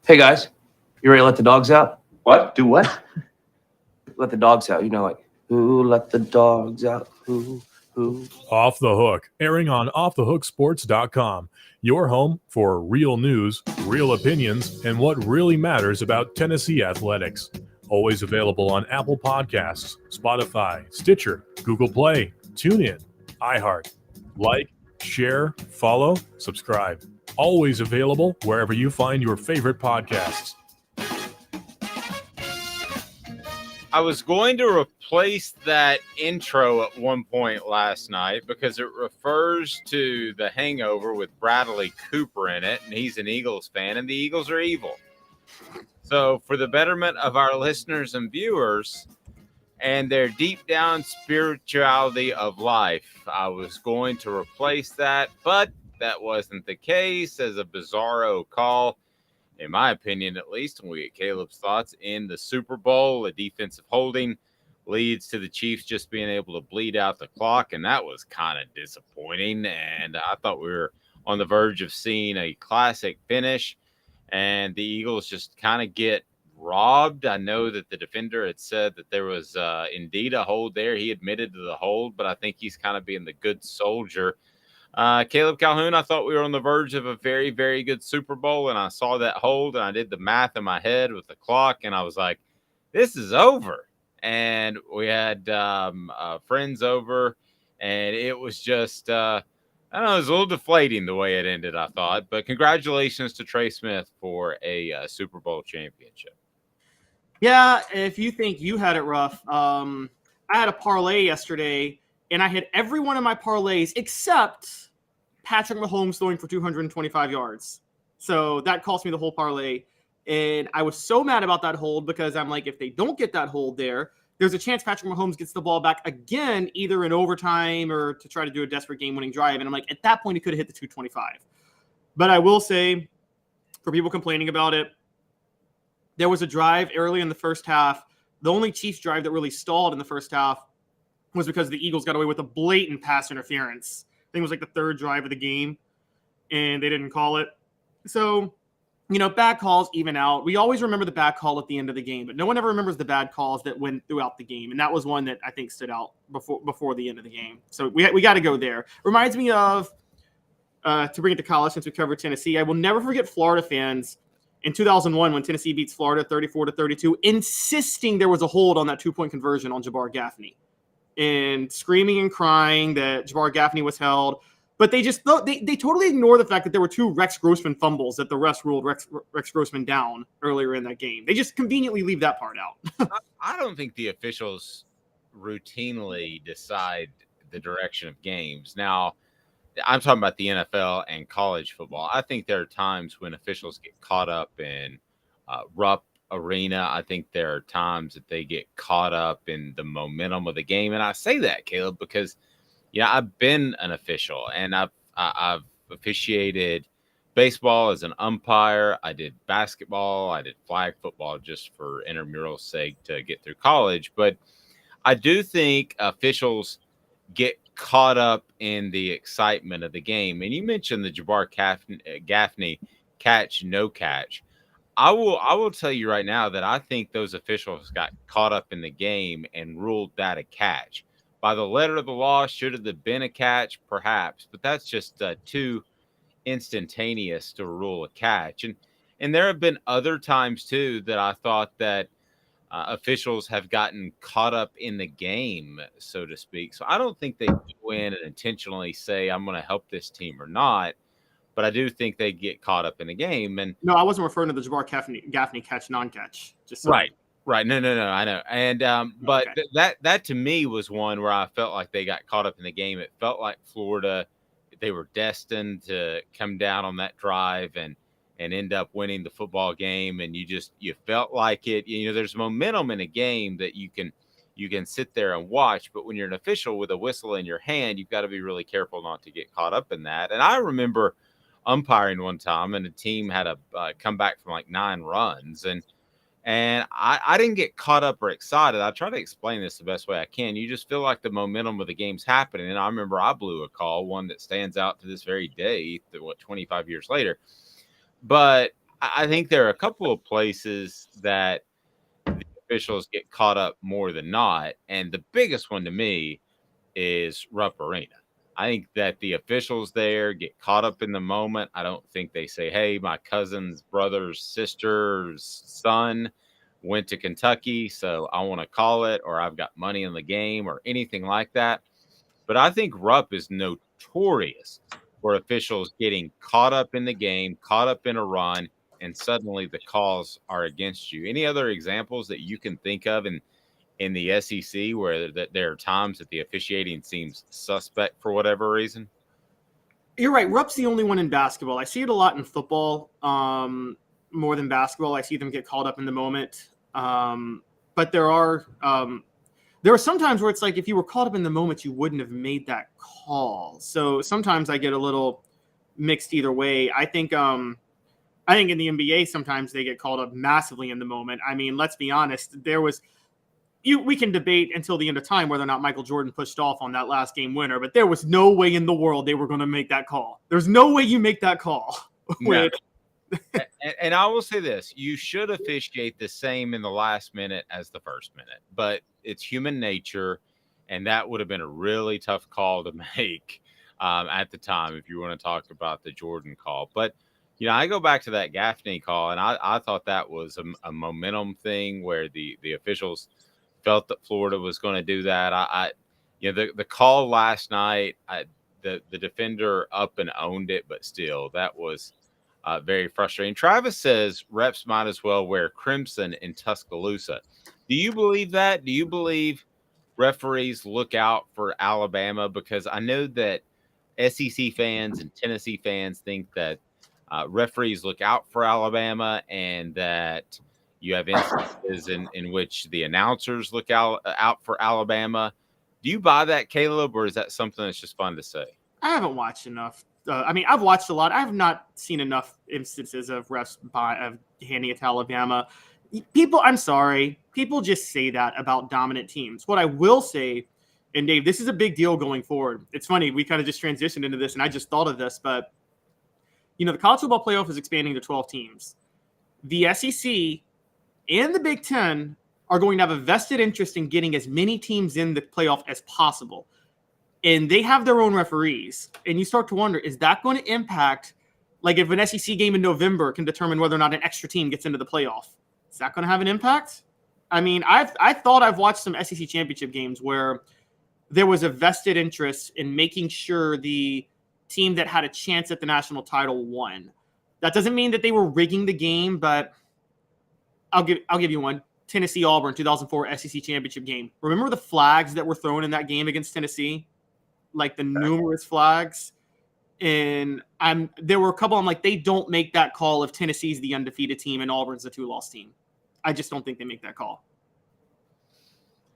Hey guys, you ready to let the dogs out? What? Do what? Let the dogs out. You know, like, who let the dogs out? Who? Off the Hook, airing on offthehooksports.com. Your home for real news, real opinions, and what really matters about Tennessee athletics. Always available on Apple Podcasts, Spotify, Stitcher, Google Play, TuneIn, iHeart. Like, share, follow, subscribe. Always available wherever you find your favorite podcasts. I was going to replace that intro at one point last night because it refers to The Hangover with Bradley Cooper in it, and he's an Eagles fan, and the Eagles are evil. So for the betterment of our listeners and viewers and their deep down spirituality of life, I was going to replace that, but that wasn't the case as a bizarro call. In my opinion, at least, when we get Caleb's thoughts in the Super Bowl, a defensive holding leads to the Chiefs just being able to bleed out the clock, and that was kind of disappointing. And I thought we were on the verge of seeing a classic finish, and the Eagles just kind of get robbed. I know that the defender had said that there was indeed a hold there. He admitted to the hold, but I think he's kind of being the good soldier. Caleb Calhoun, I thought we were on the verge of a very, very good Super Bowl, and I saw that hold, and I did the math in my head with the clock, and I was like, this is over. And we had friends over, and it was just, I don't know, it was a little deflating the way it ended, I thought. But congratulations to Trey Smith for a Super Bowl championship. Yeah, if you think you had it rough, I had a parlay yesterday, and I hit every one of my parlays except Patrick Mahomes throwing for 225 yards. So that cost me the whole parlay. And I was so mad about that hold because I'm like, if they don't get that hold there, there's a chance Patrick Mahomes gets the ball back again, either in overtime or to try to do a desperate game-winning drive. And I'm like, at that point, he could have hit the 225. But I will say, for people complaining about it, there was a drive early in the first half. The only Chiefs drive that really stalled in the first half was because the Eagles got away with a blatant pass interference. I think it was like the third drive of the game, and they didn't call it. So, you know, bad calls even out. We always remember the bad call at the end of the game, but no one ever remembers the bad calls that went throughout the game, and that was one that I think stood out before the end of the game. So we got to go there. Reminds me of, to bring it to college since we covered Tennessee, I will never forget Florida fans in 2001 when Tennessee beats Florida 34-32, insisting there was a hold on that two-point conversion on Jabbar Gaffney, and screaming and crying that Jabbar Gaffney was held. But they just they totally ignore the fact that there were two Rex Grossman fumbles that the refs ruled Rex Grossman down earlier in that game. They just conveniently leave that part out. I don't think the officials routinely decide the direction of games. Now, I'm talking about the NFL and college football. I think there are times when officials get caught up in Rupp Arena. I think there are times that they get caught up in the momentum of the game. And I say that, Caleb, because, you know, I've been an official and I've officiated baseball as an umpire. I did basketball. I did flag football just for intramural sake to get through college. But I do think officials get caught up in the excitement of the game. And you mentioned the Jabbar Gaffney catch, no catch. I will tell you right now that I think those officials got caught up in the game and ruled that a catch. By the letter of the law, should it have been a catch? Perhaps, but that's just too instantaneous to rule a catch. And there have been other times too that I thought that officials have gotten caught up in the game, so to speak. So I don't think they go in and intentionally say, I'm going to help this team or not. But I do think they get caught up in the game. And no, I wasn't referring to the Jabbar Gaffney catch, non-catch. Just so. Right. No, I know. And but okay. that to me was one where I felt like they got caught up in the game. It felt like Florida, they were destined to come down on that drive and end up winning the football game. And you felt like it. You know, there's momentum in a game that you can sit there and watch. But when you're an official with a whistle in your hand, you've got to be really careful not to get caught up in that. And I remember umpiring one time, and the team had a comeback from like 9 runs, and I didn't get caught up or excited. I try to explain this the best way I can. You just feel like the momentum of the game's happening. And I remember I blew a call, one that stands out to this very day, 25 years later. But I think there are a couple of places that the officials get caught up more than not, and the biggest one to me is Rupp Arena. I think that the officials there get caught up in the moment. I don't think they say, "Hey, my cousin's brother's sister's son went to Kentucky, so I want to call it," or "I've got money in the game," or anything like that. But I think Rupp is notorious for officials getting caught up in the game, caught up in a run, and suddenly the calls are against you. Any other examples that you can think of in the SEC where there are times that the officiating seems suspect for whatever reason? You're right. Rupp's the only one in basketball. I see it a lot in football, more than basketball. I see them get caught up in the moment. But there are some times where it's like if you were caught up in the moment, you wouldn't have made that call. So sometimes I get a little mixed either way. I think in the NBA sometimes they get called up massively in the moment. I mean, let's be honest. We can debate until the end of time whether or not Michael Jordan pushed off on that last game winner, but there was no way in the world they were going to make that call. There's no way you make that call. No. And I will say this, you should officiate the same in the last minute as the first minute, but it's human nature, and that would have been a really tough call to make at the time if you want to talk about the Jordan call. But, I go back to that Gaffney call, and I thought that was a momentum thing where the officials felt that Florida was going to do that. The call last night, the defender up and owned it, but still, that was very frustrating. Travis says reps might as well wear crimson in Tuscaloosa. Do you believe that? Do you believe referees look out for Alabama? Because I know that SEC fans and Tennessee fans think that referees look out for Alabama, and that you have instances in which the announcers look out for Alabama. Do you buy that, Caleb, or is that something that's just fun to say? I haven't watched enough. I've watched a lot. I have not seen enough instances of refs of handing it to Alabama. I'm sorry. People just say that about dominant teams. What I will say, and Dave, this is a big deal going forward. It's funny. We kind of just transitioned into this, and I just thought of this, but the college football playoff is expanding to 12 teams. The SEC and the Big Ten are going to have a vested interest in getting as many teams in the playoff as possible. And they have their own referees. And you start to wonder, is that going to impact, like if an SEC game in November can determine whether or not an extra team gets into the playoff? Is that going to have an impact? I mean, I thought I've watched some SEC championship games where there was a vested interest in making sure the team that had a chance at the national title won. That doesn't mean that they were rigging the game, but I'll give you one. Tennessee Auburn 2004 SEC championship game. Remember the flags that were thrown in that game against Tennessee? Like the numerous flags. And there were a couple, I'm like, they don't make that call if Tennessee's the undefeated team and Auburn's the 2-loss team. I just don't think they make that call.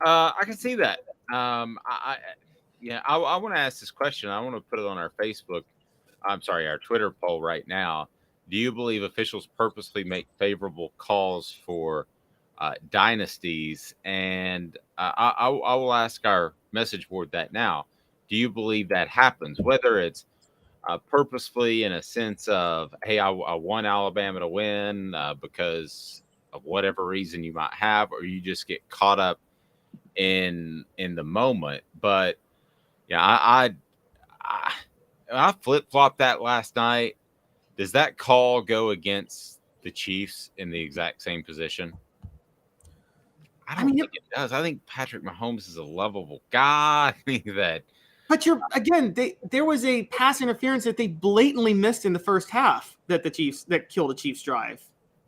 I can see that. I want to ask this question. I want to put it on our our Twitter poll right now. Do you believe officials purposely make favorable calls for dynasties? And I will ask our message board that now. Do you believe that happens? Whether it's purposefully in a sense of, hey, I want Alabama to win because of whatever reason you might have, or you just get caught up in the moment. But yeah, I flip-flopped that last night. Does that call go against the Chiefs in the exact same position? I don't think it does. I think Patrick Mahomes is a lovable guy. I think that. But there was a pass interference that they blatantly missed in the first half that killed the Chiefs drive.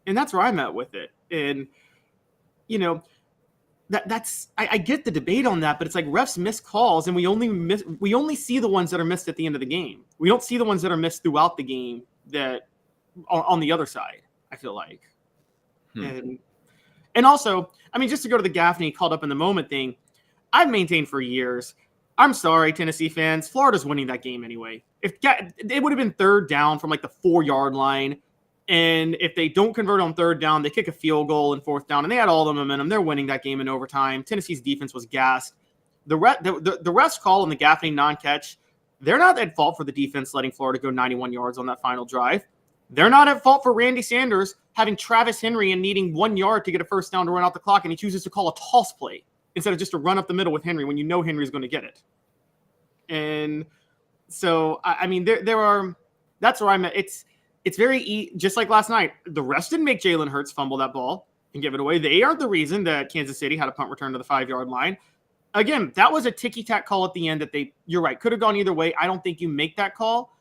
And that's where I'm at with it. And, I get the debate on that, but it's like refs miss calls, and we only see the ones that are missed at the end of the game. We don't see the ones that are missed throughout the game that on the other side, I feel like. And also, I mean, just to go to the Gaffney called up in the moment thing, I've maintained for years. I'm sorry, Tennessee fans. Florida's winning that game anyway. If it would have been third down from like the 4-yard line, and if they don't convert on third down, they kick a field goal and fourth down, and they had all the momentum. They're winning that game in overtime. Tennessee's defense was gassed. The refs call on the Gaffney non-catch, they're not at fault for the defense letting Florida go 91 yards on that final drive. They're not at fault for Randy Sanders having Travis Henry and needing 1 yard to get a first down to run out the clock, and he chooses to call a toss play instead of just a run up the middle with Henry when you know Henry's going to get it. And so, I mean, there are – that's where I'm at. It's very just like last night. The refs didn't make Jalen Hurts fumble that ball and give it away. They aren't the reason that Kansas City had a punt return to the 5-yard line. Again, that was a ticky-tack call at the end that you're right, could have gone either way. I don't think you make that call.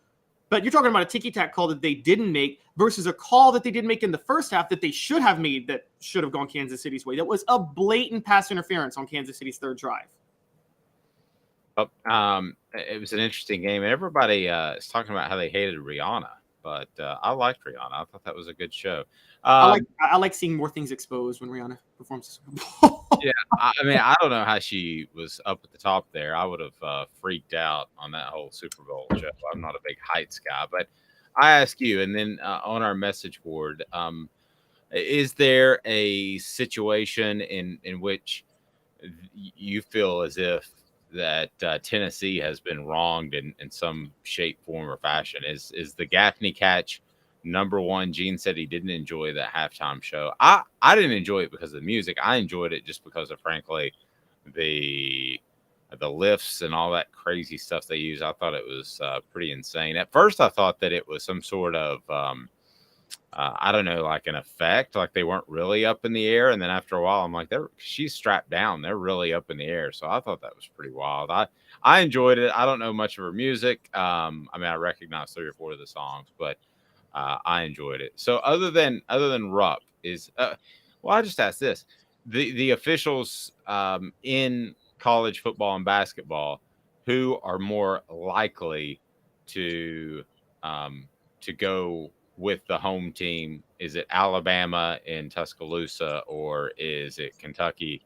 But you're talking about a ticky-tack call that they didn't make versus a call that they didn't make in the first half that they should have made that should have gone Kansas City's way. That was a blatant pass interference on Kansas City's third drive. It was an interesting game, and everybody is talking about how they hated Rihanna, but I liked Rihanna. I thought that was a good show. I like seeing more things exposed when Rihanna performs the Super Bowl. Yeah, I mean, I don't know how she was up at the top there. I would have freaked out on that whole Super Bowl show. I'm not a big heights guy, but I ask you, and then on our message board, is there a situation in which you feel as if that Tennessee has been wronged in some shape, form, or fashion? Is the Gaffney catch number one? Gene said he didn't enjoy the halftime show. I didn't enjoy it because of the music. I enjoyed it just because of, frankly, the lifts and all that crazy stuff they use. I thought it was pretty insane. At first, I thought that it was some sort of I don't know, like an effect, like they weren't really up in the air. And then after a while, I'm like, she's strapped down. They're really up in the air. So I thought that was pretty wild. I enjoyed it. I don't know much of her music. I mean, I recognize 3 or 4 of the songs, but I enjoyed it. So other than Rupp is, well, I just asked this: the officials in college football and basketball, who are more likely to go with the home team? Is it Alabama in Tuscaloosa, or is it Kentucky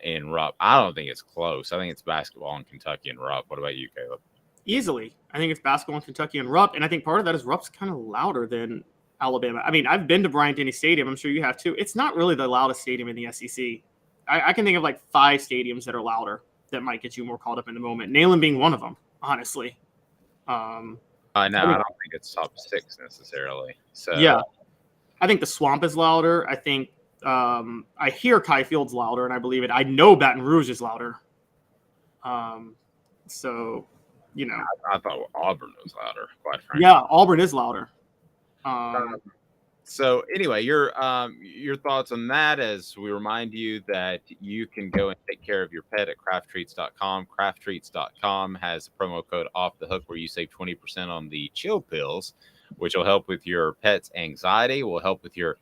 in Rupp? I don't think it's close. I think it's basketball in Kentucky and Rupp. What about you, Caleb? Easily. I think it's basketball in Kentucky and Rupp, and I think part of that is Rupp's kind of louder than Alabama. I mean, I've been to Bryant-Denny Stadium. I'm sure you have too. It's not really the loudest stadium in the SEC. I can think of like 5 stadiums that are louder that might get you more caught up in the moment. Neyland being one of them, honestly. No, I don't think it's top 6 necessarily. So yeah, I think the Swamp is louder. I think I hear Kai Field's louder, and I believe it. I know Baton Rouge is louder. So, you know, I thought Auburn was louder, quite frankly. Yeah, Auburn is louder. So anyway, your thoughts on that, as we remind you that you can go and take care of your pet at crafttreats.com. Crafttreats.com has a promo code Off the Hook where you save 20% on the chill pills, which will help with your pet's anxiety, will help with your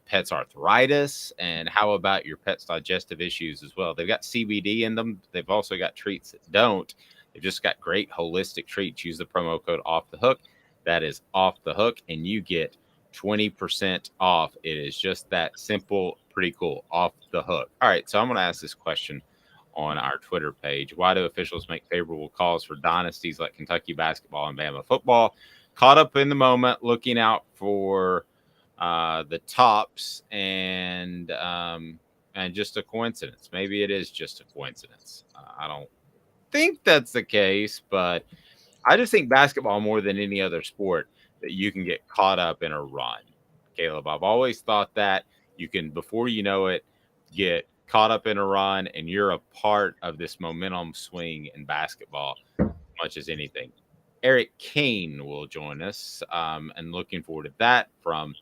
pet's arthritis, and how about your pet's digestive issues as well. They've got CBD in them. They've also got treats that don't. They've just got great holistic treats. Use the promo code Off the Hook. That is Off the Hook, and you get 20% off. It is just that simple, pretty cool. Off the Hook. All right, so I'm going to ask this question on our Twitter page. Why do officials make favorable calls for dynasties like Kentucky basketball and Bama football? Caught up in the moment, looking out for the tops, and just a coincidence. Maybe it is just a coincidence. I don't think that's the case, but I just think basketball more than any other sport that you can get caught up in a run. Caleb, I've always thought that you can, before you know it, get caught up in a run, and you're a part of this momentum swing in basketball as much as anything. Eric Cain will join us, and looking forward to that, from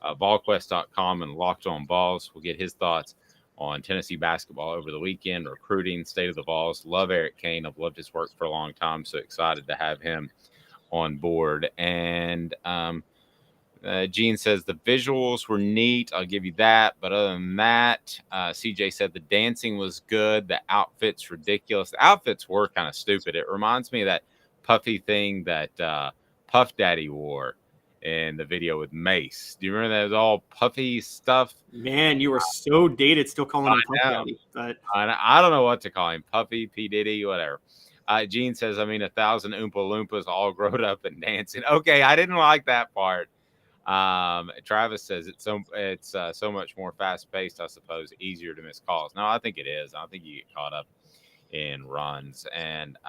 Volquest.com and Locked on Vols. We'll get his thoughts on Tennessee basketball over the weekend, recruiting, state of the Vols. Love Eric Cain. I've loved his work for a long time, so excited to have him on board. And Gene says the visuals were neat. I'll give you that. But other than that, CJ said the dancing was good. The outfits ridiculous. The outfits were kind of stupid. It reminds me of that puffy thing that Puff Daddy wore in the video with Mace. Do you remember that? It was all puffy stuff. Man, you were so dated still calling him Puff Daddy. But I don't know what to call him. Puffy, P. Diddy, whatever. Gene says, 1,000 Oompa Loompas all grown up and dancing. Okay, I didn't like that part. Travis says it's so much more fast paced, I suppose, easier to miss calls. No, I think it is. I think you get caught up in runs. And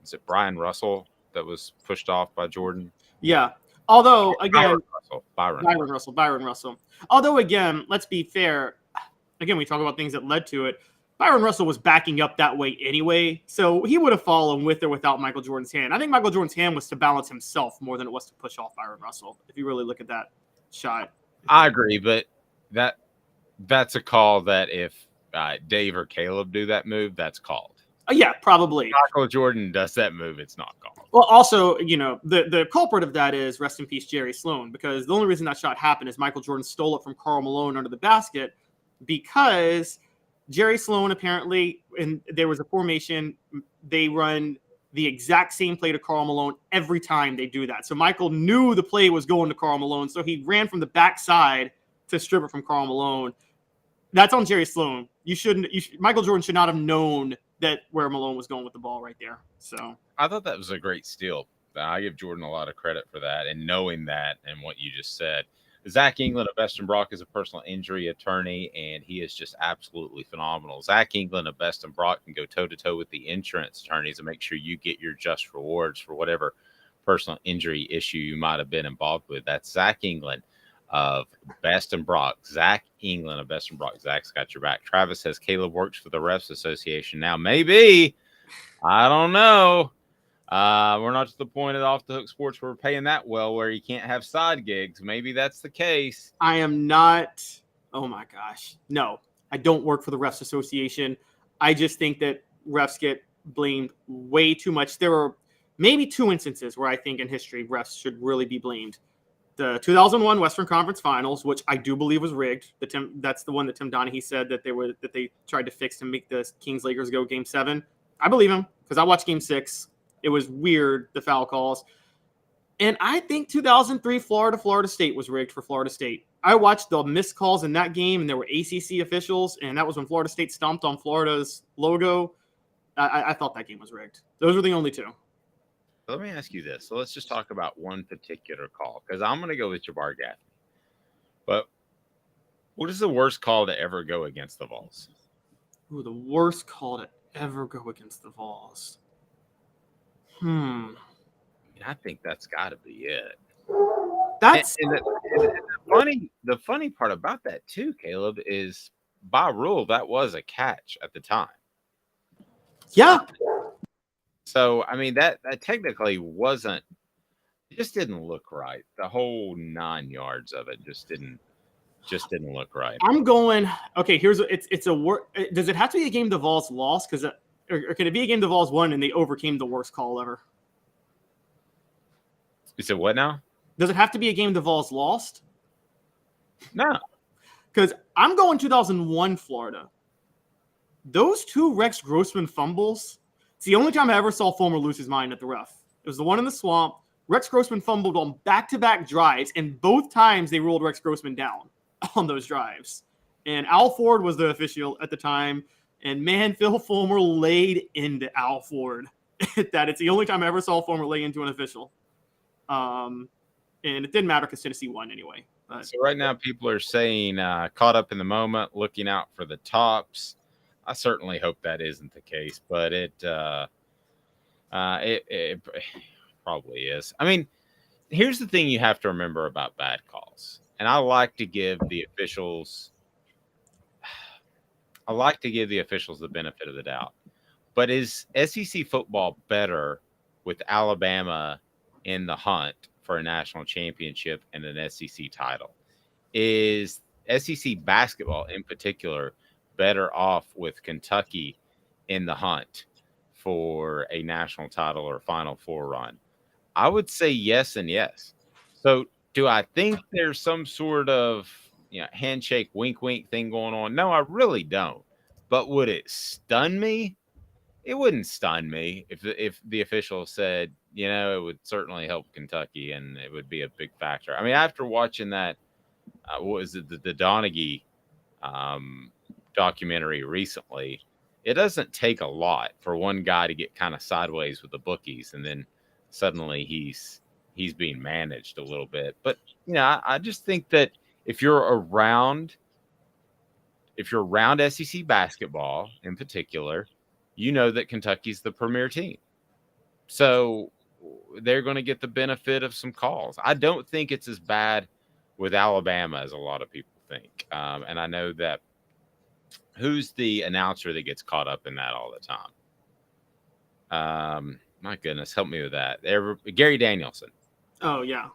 is it Brian Russell that was pushed off by Jordan? yeah, Although, again, Byron Russell. Although, again, let's be fair. Again, we talk about things that led to it. Byron Russell was backing up that way anyway, so he would have fallen with or without Michael Jordan's hand. I think Michael Jordan's hand was to balance himself more than it was to push off Byron Russell, if you really look at that shot. I agree, but that's a call that if Dave or Caleb do that move, that's called. Yeah, probably. Michael Jordan does that move, it's not called. Well, also, the culprit of that is, rest in peace, Jerry Sloan, because the only reason that shot happened is Michael Jordan stole it from Karl Malone under the basket, because Jerry Sloan apparently, and there was a formation, they run the exact same play to Karl Malone every time they do that. So Michael knew the play was going to Karl Malone, so he ran from the backside to strip it from Karl Malone. That's on Jerry Sloan. Michael Jordan should not have known that where Malone was going with the ball right there. So I thought that was a great steal. I give Jordan a lot of credit for that, and knowing that and what you just said. Zach England of Best and Brock is a personal injury attorney, and he is just absolutely phenomenal. Zach England of Best and Brock can go toe-to-toe with the insurance attorneys and make sure you get your just rewards for whatever personal injury issue you might have been involved with. That's Zach England of Best and Brock. Zach England of Best and Brock. Zach's got your back. Travis says Caleb works for the Refs Association now. Maybe. I don't know. We're not to the point at Off the Hook Sports where we're paying that well where you can't have side gigs. Maybe that's the case. I am not. Oh my gosh. No, I don't work for the Refs Association. I just think that refs get blamed way too much. There are maybe two instances where I think in history refs should really be blamed. The 2001 Western Conference Finals, which I do believe was rigged. That's the one that Tim Donaghy said that they tried to fix to make the Kings Lakers go Game 7. I believe him because I watched Game 6. It was weird, the foul calls. And I think 2003 Florida State was rigged for Florida State. I watched the missed calls in that game, and there were ACC officials, and that was when Florida State stomped on Florida's logo. I thought that game was rigged. Those were the only two. Let me ask you this. So let's just talk about one particular call, because I'm going to go with Jabbar Gaffney. But what is the worst call to ever go against the Vols? Ooh, the worst call to ever go against the Vols. I think that's got to be it. That's and the funny part about that too, Caleb, is by rule that was a catch at the time. Yeah. So I mean that technically wasn't. It just didn't look right. The whole 9 yards of it just didn't look right. I'm going. Okay, it's a work. Does it have to be a game the Vols lost? Because or can it be a game the Vols won and they overcame the worst call ever? You said what now? Does it have to be a game the Vols lost? No. Because I'm going 2001 Florida. Those two Rex Grossman fumbles. It's the only time I ever saw Fulmer lose his mind at the ref. It was the one in the swamp. Rex Grossman fumbled on back-to-back drives, and both times they ruled Rex Grossman down on those drives. And Al Ford was the official at the time. And man, Phil Fulmer laid into Al Ford. It's the only time I ever saw Fulmer lay into an official. And it didn't matter because Tennessee won anyway. So right now people are saying caught up in the moment, looking out for the tops. I certainly hope that isn't the case, but it probably is. I mean, here's the thing you have to remember about bad calls. And I like to give the officials the benefit of the doubt. But is SEC football better with Alabama in the hunt for a national championship and an SEC title? Is SEC basketball in particular better off with Kentucky in the hunt for a national title or Final Four run? I would say yes and yes. So do I think there's some sort of handshake, wink, wink thing going on? No, I really don't. But would it stun me? It wouldn't stun me if the official said, it would certainly help Kentucky and it would be a big factor. I mean, after watching that, what was it, the Donaghy documentary recently, it doesn't take a lot for one guy to get kind of sideways with the bookies, and then suddenly he's being managed a little bit. But I just think that if you're around SEC basketball in particular, you know that Kentucky's the premier team. So they're going to get the benefit of some calls. I don't think it's as bad with Alabama as a lot of people think. And I know that who's the announcer that gets caught up in that all the time? My goodness, help me with that. Gary Danielson. Oh, yeah.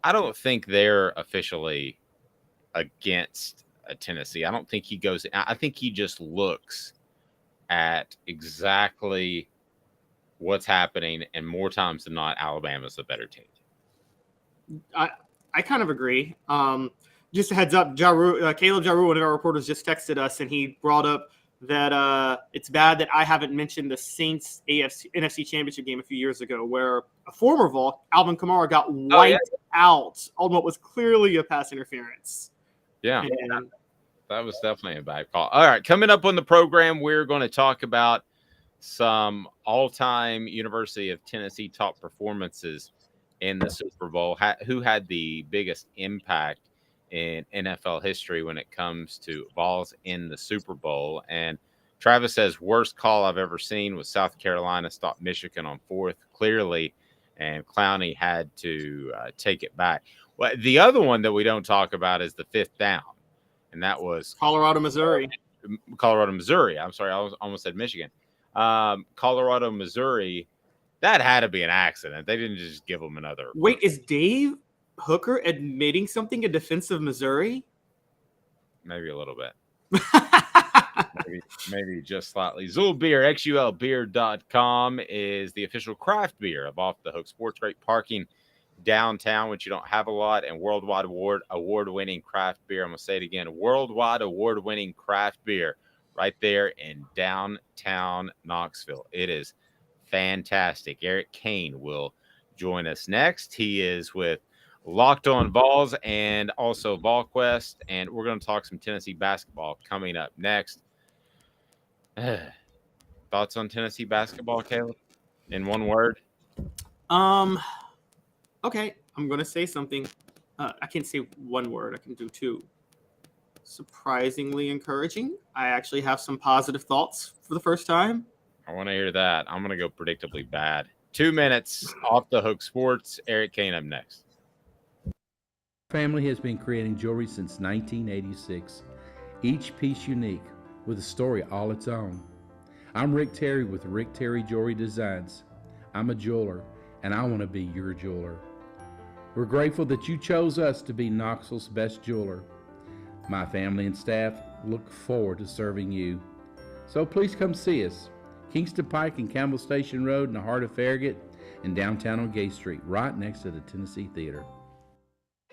I don't think they're officially against Tennessee. I don't think he goes. I think he just looks at exactly what's happening, and more times than not, Alabama's the better team. I kind of agree. Just a heads up, Caleb Jaru, one of our reporters, just texted us, and he brought up that it's bad that I haven't mentioned the Saints NFC Championship game a few years ago, where a former Vol, Alvin Kamara, got wiped out on what was clearly a pass interference. Yeah, that was definitely a bad call. All right, coming up on the program, we're going to talk about some all-time University of Tennessee top performances in the Super Bowl, who had the biggest impact in NFL history when it comes to Vols in the Super Bowl. And Travis says, worst call I've ever seen was South Carolina stopped Michigan on 4th, clearly, and Clowney had to take it back. Well, the other one that we don't talk about is the 5th down, and that was Colorado, Missouri. I'm sorry, I almost said Michigan. Colorado, Missouri, that had to be an accident. They didn't just give them another. Wait, is Dave Hooker admitting something in defense of Missouri? Maybe a little bit. maybe just slightly. Zool Beer, XULbeer.com is the official craft beer of Off the Hook Sports. Great parking downtown, which you don't have a lot, and worldwide award-winning craft beer. I'm going to say it again, worldwide award-winning craft beer right there in downtown Knoxville. It is fantastic. Eric Cain will join us next. He is with Locked On Vols and also Volquest, and we're going to talk some Tennessee basketball coming up next. Thoughts on Tennessee basketball, Caleb? In one word? Okay, I'm going to say something. I can't say one word. I can do two. Surprisingly encouraging. I actually have some positive thoughts for the first time. I want to hear that. I'm going to go predictably bad. 2 minutes, Off the Hook Sports. Eric Cain up next. Family has been creating jewelry since 1986, each piece unique with a story all its own. I'm Rick Terry with Rick Terry Jewelry Designs. I'm a jeweler, and I want to be your jeweler. We're grateful that you chose us to be Knoxville's best jeweler. My family and staff look forward to serving you. So please come see us. Kingston Pike and Campbell Station Road in the heart of Farragut, and downtown on Gay Street, right next to the Tennessee Theater.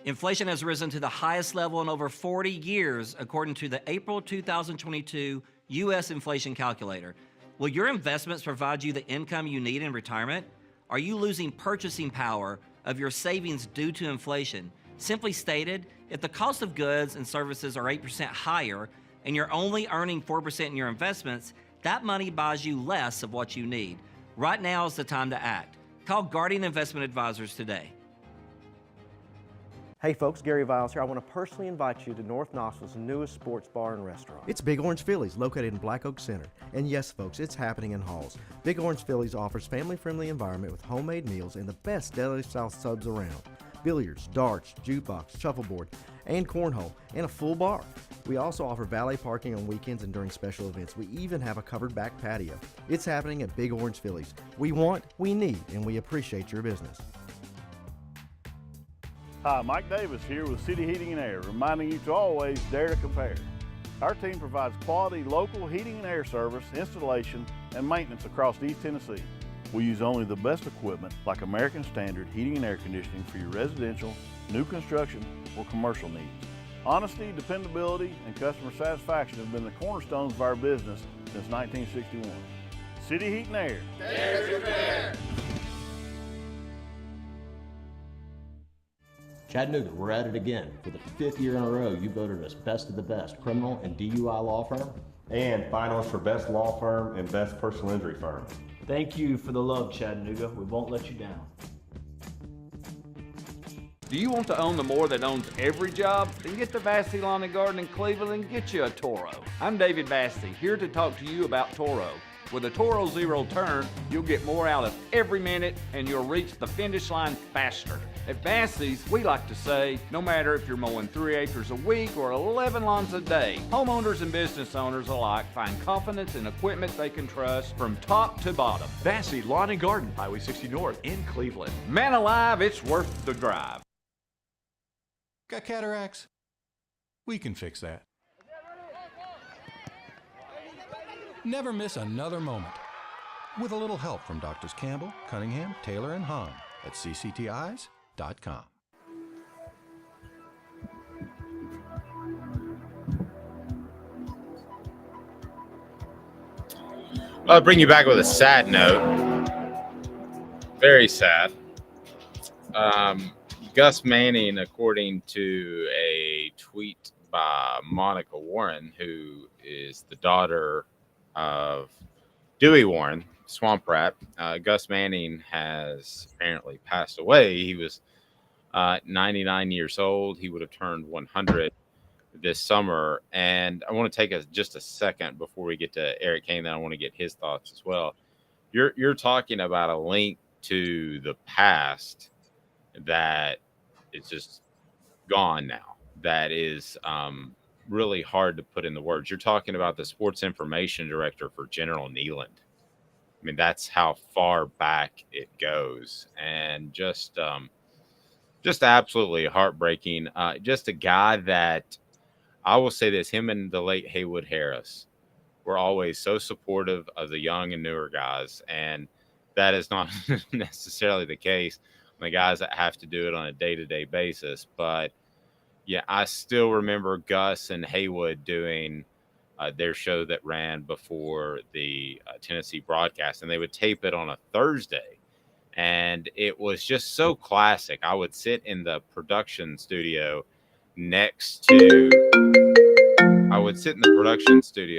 Inflation has risen to the highest level in over 40 years, according to the April 2022 U.S. Inflation Calculator. Will your investments provide you the income you need in retirement? Are you losing purchasing power of your savings due to inflation? Simply stated, if the cost of goods and services are 8% higher and you're only earning 4% in your investments, that money buys you less of what you need. Right now is the time to act. Call Guardian Investment Advisors today. Hey folks, Gary Viles here. I want to personally invite you to North Knoxville's newest sports bar and restaurant. It's Big Orange Phillies, located in Black Oak Center. And yes folks, it's happening in Halls. Big Orange Phillies offers family-friendly environment with homemade meals and the best deli-style subs around. Billiards, darts, jukebox, shuffleboard, and cornhole, and a full bar. We also offer valet parking on weekends and during special events. We even have a covered back patio. It's happening at Big Orange Phillies. We want, we need, and we appreciate your business. Hi, Mike Davis here with City Heating and Air, reminding you to always dare to compare. Our team provides quality local heating and air service, installation, and maintenance across East Tennessee. We use only the best equipment like American Standard heating and air conditioning for your residential, new construction, or commercial needs. Honesty, dependability, and customer satisfaction have been the cornerstones of our business since 1961. City Heat and Air. Dare to compare. Chattanooga, we're at it again. For the 5th year in a row, you voted us best of the best criminal and DUI law firm. And finalists for best law firm and best personal injury firm. Thank you for the love, Chattanooga. We won't let you down. Do you want to own the more that owns every job? Then get to Vassey Lawn and Garden in Cleveland and get you a Toro. I'm David Vassey, here to talk to you about Toro. With a Toro Zero turn, you'll get more out of every minute and you'll reach the finish line faster. At Bassey's, we like to say, no matter if you're mowing 3 acres a week or 11 lawns a day, homeowners and business owners alike find confidence in equipment they can trust from top to bottom. Bassey Lawn and Garden, Highway 60 North in Cleveland. Man alive, it's worth the drive. Got cataracts? We can fix that. Never miss another moment. With a little help from Doctors Campbell, Cunningham, Taylor, and Hahn at cctis.com. I'll bring you back with a sad note. Very sad. Gus Manning, according to a tweet by Monica Warren, who is the daughter of Dewey Warren, Swamp Rat, Gus Manning has apparently passed away. He was 99 years old. He would have turned 100 this summer. And I want to take just a second before we get to Eric Cain. Then I want to get his thoughts as well. You're talking about a link to the past that is just gone now. That is really hard to put into words. You're talking about the sports information director for General Neyland. I mean, that's how far back it goes, and just absolutely heartbreaking. Just a guy that, I will say this, him and the late Haywood Harris were always so supportive of the young and newer guys, and that is not necessarily the case on the guys that have to do it on a day-to-day basis. But yeah, I still remember Gus and Haywood doing their show that ran before the Tennessee broadcast, and they would tape it on a Thursday. And it was just so classic. I would sit in the production studio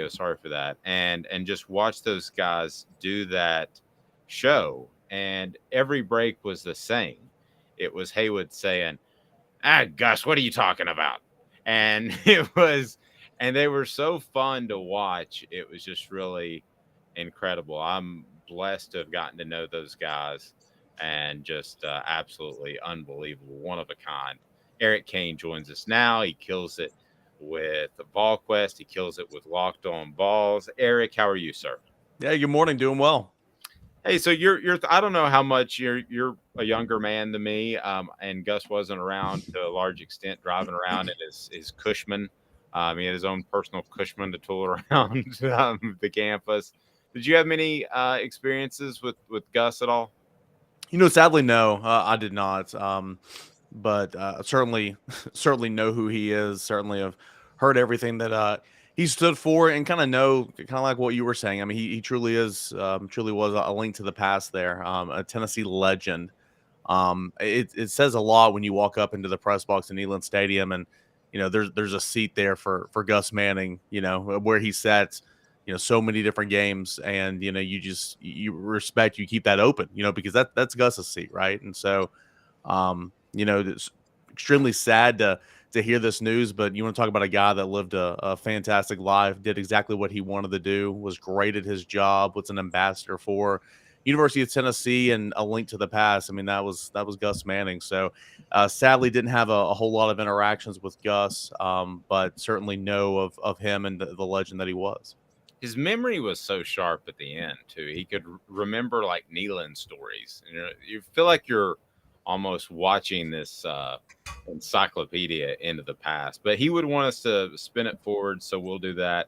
sorry for that, and just watch those guys do that show. And every break was the same. It was Haywood saying, Gus, what are you talking about? And they were so fun to watch. It was just really incredible. I'm blessed to have gotten to know those guys, and just absolutely unbelievable, one of a kind. Eric Cain joins us now. He kills it with Volquest. He kills it with Locked On Vols. Eric, how are you, sir? Yeah, good morning. Doing well. Hey, so you're I don't know how much you're a younger man than me, and Gus wasn't around to a large extent, driving around in his Cushman. He had his own personal Cushman to tool around the campus. Did you have many experiences with Gus at all? Sadly, no, I did not. But certainly know who he is. Certainly have heard everything that he stood for, and kind of like what you were saying. I mean, he truly is, truly was a link to the past there. A Tennessee legend. It says a lot when you walk up into the press box in Neyland Stadium, and there's a seat there for Gus Manning. Where he sat. So many different games, and you respect, you keep that open. Because that's Gus's seat, right? And so, it's extremely sad to hear this news, but you want to talk about a guy that lived a fantastic life, did exactly what he wanted to do, was great at his job, was an ambassador for University of Tennessee, and a link to the past. I mean, that was Gus Manning. So sadly didn't have a whole lot of interactions with Gus, but certainly know of him and the legend that he was. His memory was so sharp at the end too. He could remember like Neyland stories. You feel like you're almost watching this encyclopedia into the past, but he would want us to spin it forward, so we'll do that.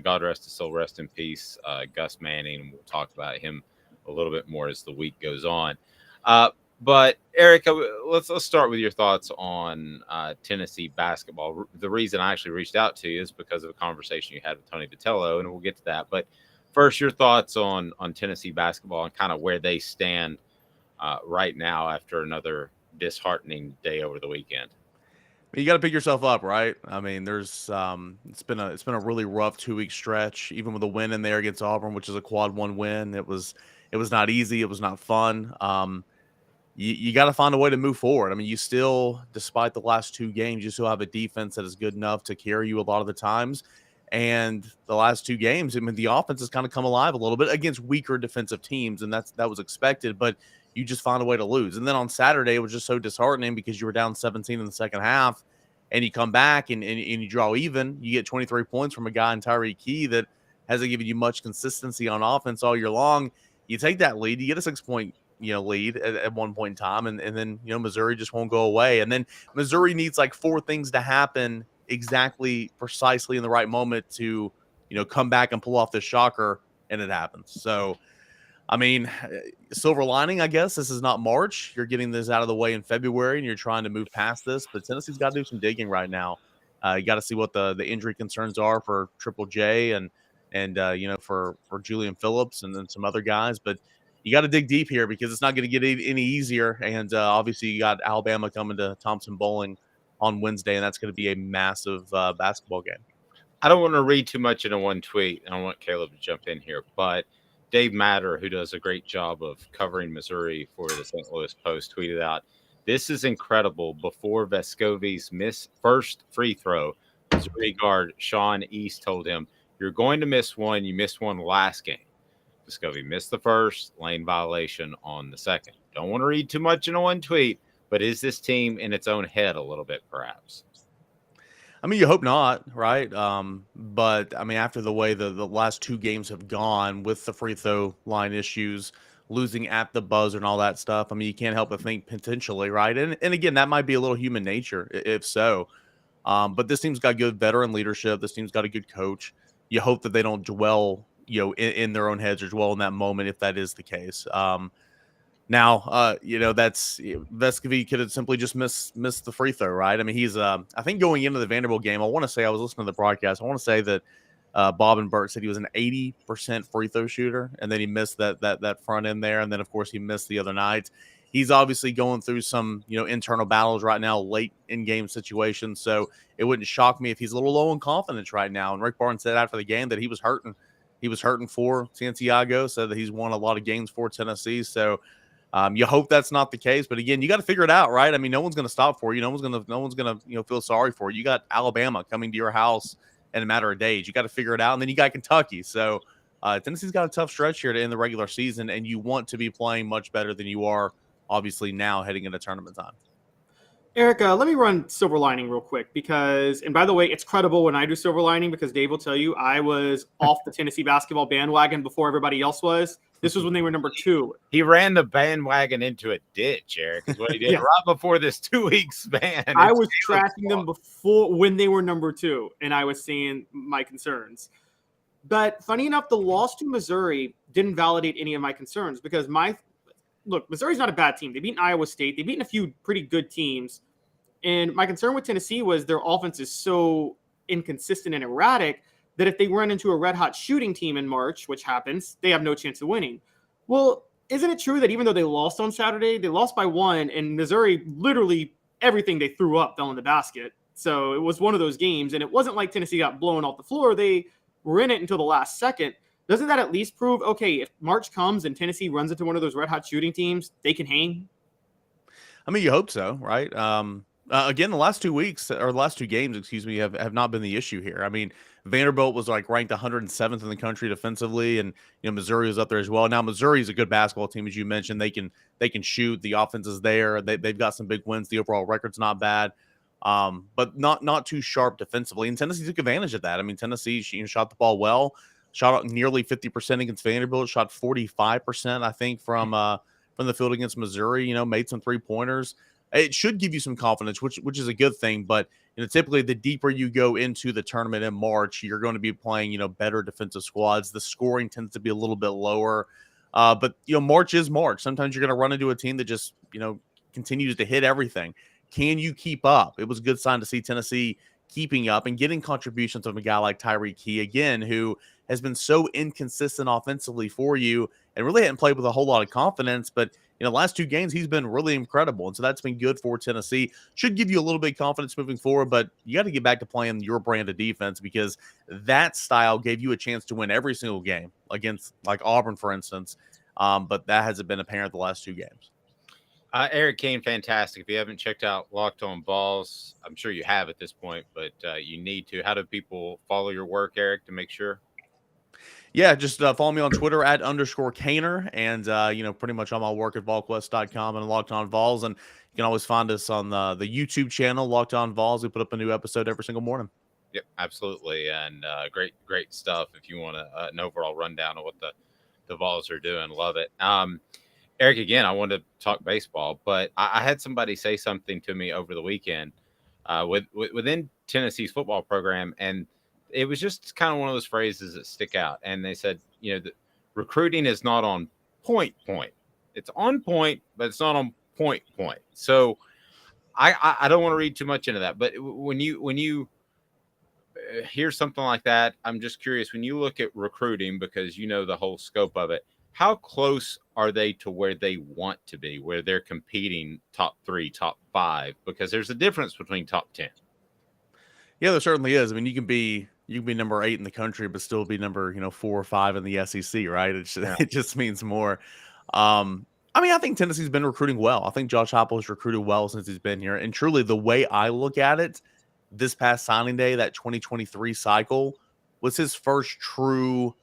God rest his soul, rest in peace, Gus Manning. We'll talk about him a little bit more as the week goes on. But Eric, let's start with your thoughts on Tennessee basketball. The reason I actually reached out to you is because of a conversation you had with Tony Vitello, and we'll get to that. But first, your thoughts on Tennessee basketball and kind of where they stand right now after another disheartening day over the weekend. You got to pick yourself up, right? I mean, there's it's been a really rough 2-week stretch, even with a win in there against Auburn, which is a quad 1 win. It was not easy. It was not fun. You got to find a way to move forward. I mean, you still, despite the last 2 games, you still have a defense that is good enough to carry you a lot of the times. And the last 2 games, I mean, the offense has kind of come alive a little bit against weaker defensive teams, and that was expected, but you just found a way to lose. And then on Saturday, it was just so disheartening because you were down 17 in the second half, and you come back and you draw even. You get 23 points from a guy in Tyreek Key that hasn't given you much consistency on offense all year long. You take that lead, you get a 6-point lead at one point in time, and then Missouri just won't go away. And then Missouri needs like 4 things to happen exactly precisely in the right moment to come back and pull off this shocker, and it happens. So I mean, silver lining, I guess this is not March. You're getting this out of the way in February and you're trying to move past this, but Tennessee's got to do some digging right now. You got to see what the injury concerns are for Triple J and for Julian Phillips and then some other guys, but you got to dig deep here because it's not going to get any easier. And obviously you got Alabama coming to Thompson Bowling on Wednesday, and that's going to be a massive basketball game. I don't want to read too much into one tweet. I don't want Caleb to jump in here, but Dave Matter, who does a great job of covering Missouri for the St. Louis Post, tweeted out, "This is incredible. Before Vescovi's first free throw, Missouri guard Sean East told him, 'You're going to miss one. You missed one last game.' Vescovi missed the first, lane violation on the second." Don't want to read too much into one tweet, but is this team in its own head a little bit, perhaps? I mean, you hope not, right? But I mean, after the way the last 2 games have gone with the free throw line issues, losing at the buzzer and all that stuff, I mean, you can't help but think potentially, right? And again, that might be a little human nature, if so. But this team's got good veteran leadership. This team's got a good coach. You hope that they don't dwell, in their own heads or dwell in that moment if that is the case. Now, that's Vescovi could have simply just missed the free throw, right? I mean, he's I think going into the Vanderbilt game, I want to say I was listening to the broadcast. I want to say that Bob and Burt said he was an 80% free throw shooter, and then he missed that front end there, and then of course he missed the other night. He's obviously going through some internal battles right now, late in game situations. So it wouldn't shock me if he's a little low in confidence right now. And Rick Barnes said after the game that he was hurting. He was hurting for Santiago, said that he's won a lot of games for Tennessee. So you hope that's not the case, but again, you got to figure it out, right? I mean, no one's going to stop for you. No one's going to feel sorry for you. You got Alabama coming to your house in a matter of days. You got to figure it out, and then you got Kentucky. So Tennessee's got a tough stretch here to end the regular season, and you want to be playing much better than you are, obviously, now heading into tournament time. Erica, let me run silver lining real quick because, and by the way, it's credible when I do silver lining because Dave will tell you I was off the Tennessee basketball bandwagon before everybody else was. This was when they were number 2. He ran the bandwagon into a ditch, Eric, is what he did right before this 2-week span. I was tracking them before when they were number 2, and I was seeing my concerns. But funny enough, the loss to Missouri didn't validate any of my concerns because look, Missouri's not a bad team. They've beaten Iowa State. They've beaten a few pretty good teams. And my concern with Tennessee was their offense is so inconsistent and erratic that if they run into a red-hot shooting team in March, which happens, they have no chance of winning. Well, isn't it true that even though they lost on Saturday, they lost by 1, and Missouri, literally everything they threw up fell in the basket. So it was one of those games, and it wasn't like Tennessee got blown off the floor. They were in it until the last second. Doesn't that at least prove, okay, if March comes and Tennessee runs into one of those red-hot shooting teams, they can hang? I mean, you hope so, right? Again, the last 2 weeks, or the last 2 games, excuse me, have not been the issue here. I mean, Vanderbilt was like ranked 107th in the country defensively, and Missouri was up there as well. Now, Missouri is a good basketball team, as you mentioned. They can shoot. The offense is there. They've got some big wins. The overall record's not bad, but not too sharp defensively. And Tennessee took advantage of that. I mean, Tennessee shot the ball well, shot out nearly 50% against Vanderbilt, shot 45%, I think, from the field against Missouri. Made some 3-pointers. It should give you some confidence, which is a good thing. But typically, the deeper you go into the tournament in March, you're going to be playing better defensive squads. The scoring tends to be a little bit lower. But March is March. Sometimes you're going to run into a team that just continues to hit everything. Can you keep up? It was a good sign to see Tennessee keeping up and getting contributions from a guy like Tyreek Key again, who has been so inconsistent offensively for you and really hadn't played with a whole lot of confidence. But the last 2 games, he's been really incredible. And so that's been good for Tennessee. Should give you a little bit of confidence moving forward, but you got to get back to playing your brand of defense because that style gave you a chance to win every single game against like Auburn, for instance. But that hasn't been apparent the last 2 games. Eric Kane, fantastic. If you haven't checked out Locked On Vols, I'm sure you have at this point, but you need to. How do people follow your work, Eric, to make sure? Yeah, just follow me on Twitter at _Caner, and pretty much all my work at Volquest.com and Locked On Vols, and you can always find us on the YouTube channel Locked On Vols. We put up a new episode every single morning. Yep, absolutely, and great stuff. If you want an overall rundown of what the Vols are doing, love it. Eric, again, I wanted to talk baseball, but I had somebody say something to me over the weekend within Tennessee's football program, and it was just kind of one of those phrases that stick out. And they said, the recruiting is not on point. It's on point, but it's not on point. So I don't want to read too much into that, but when you hear something like that, I'm just curious, when you look at recruiting, because you know the whole scope of it, how close are they to where they want to be, where they're competing top 3, top 5? Because there's a difference between top 10. Yeah, there certainly is. I mean, you can be number 8 in the country, but still be number 4 or 5 in the SEC, right? It just means more. I think Tennessee's been recruiting well. I think Josh Heupel has recruited well since he's been here. And truly, the way I look at it, this past signing day, that 2023 cycle was his first true,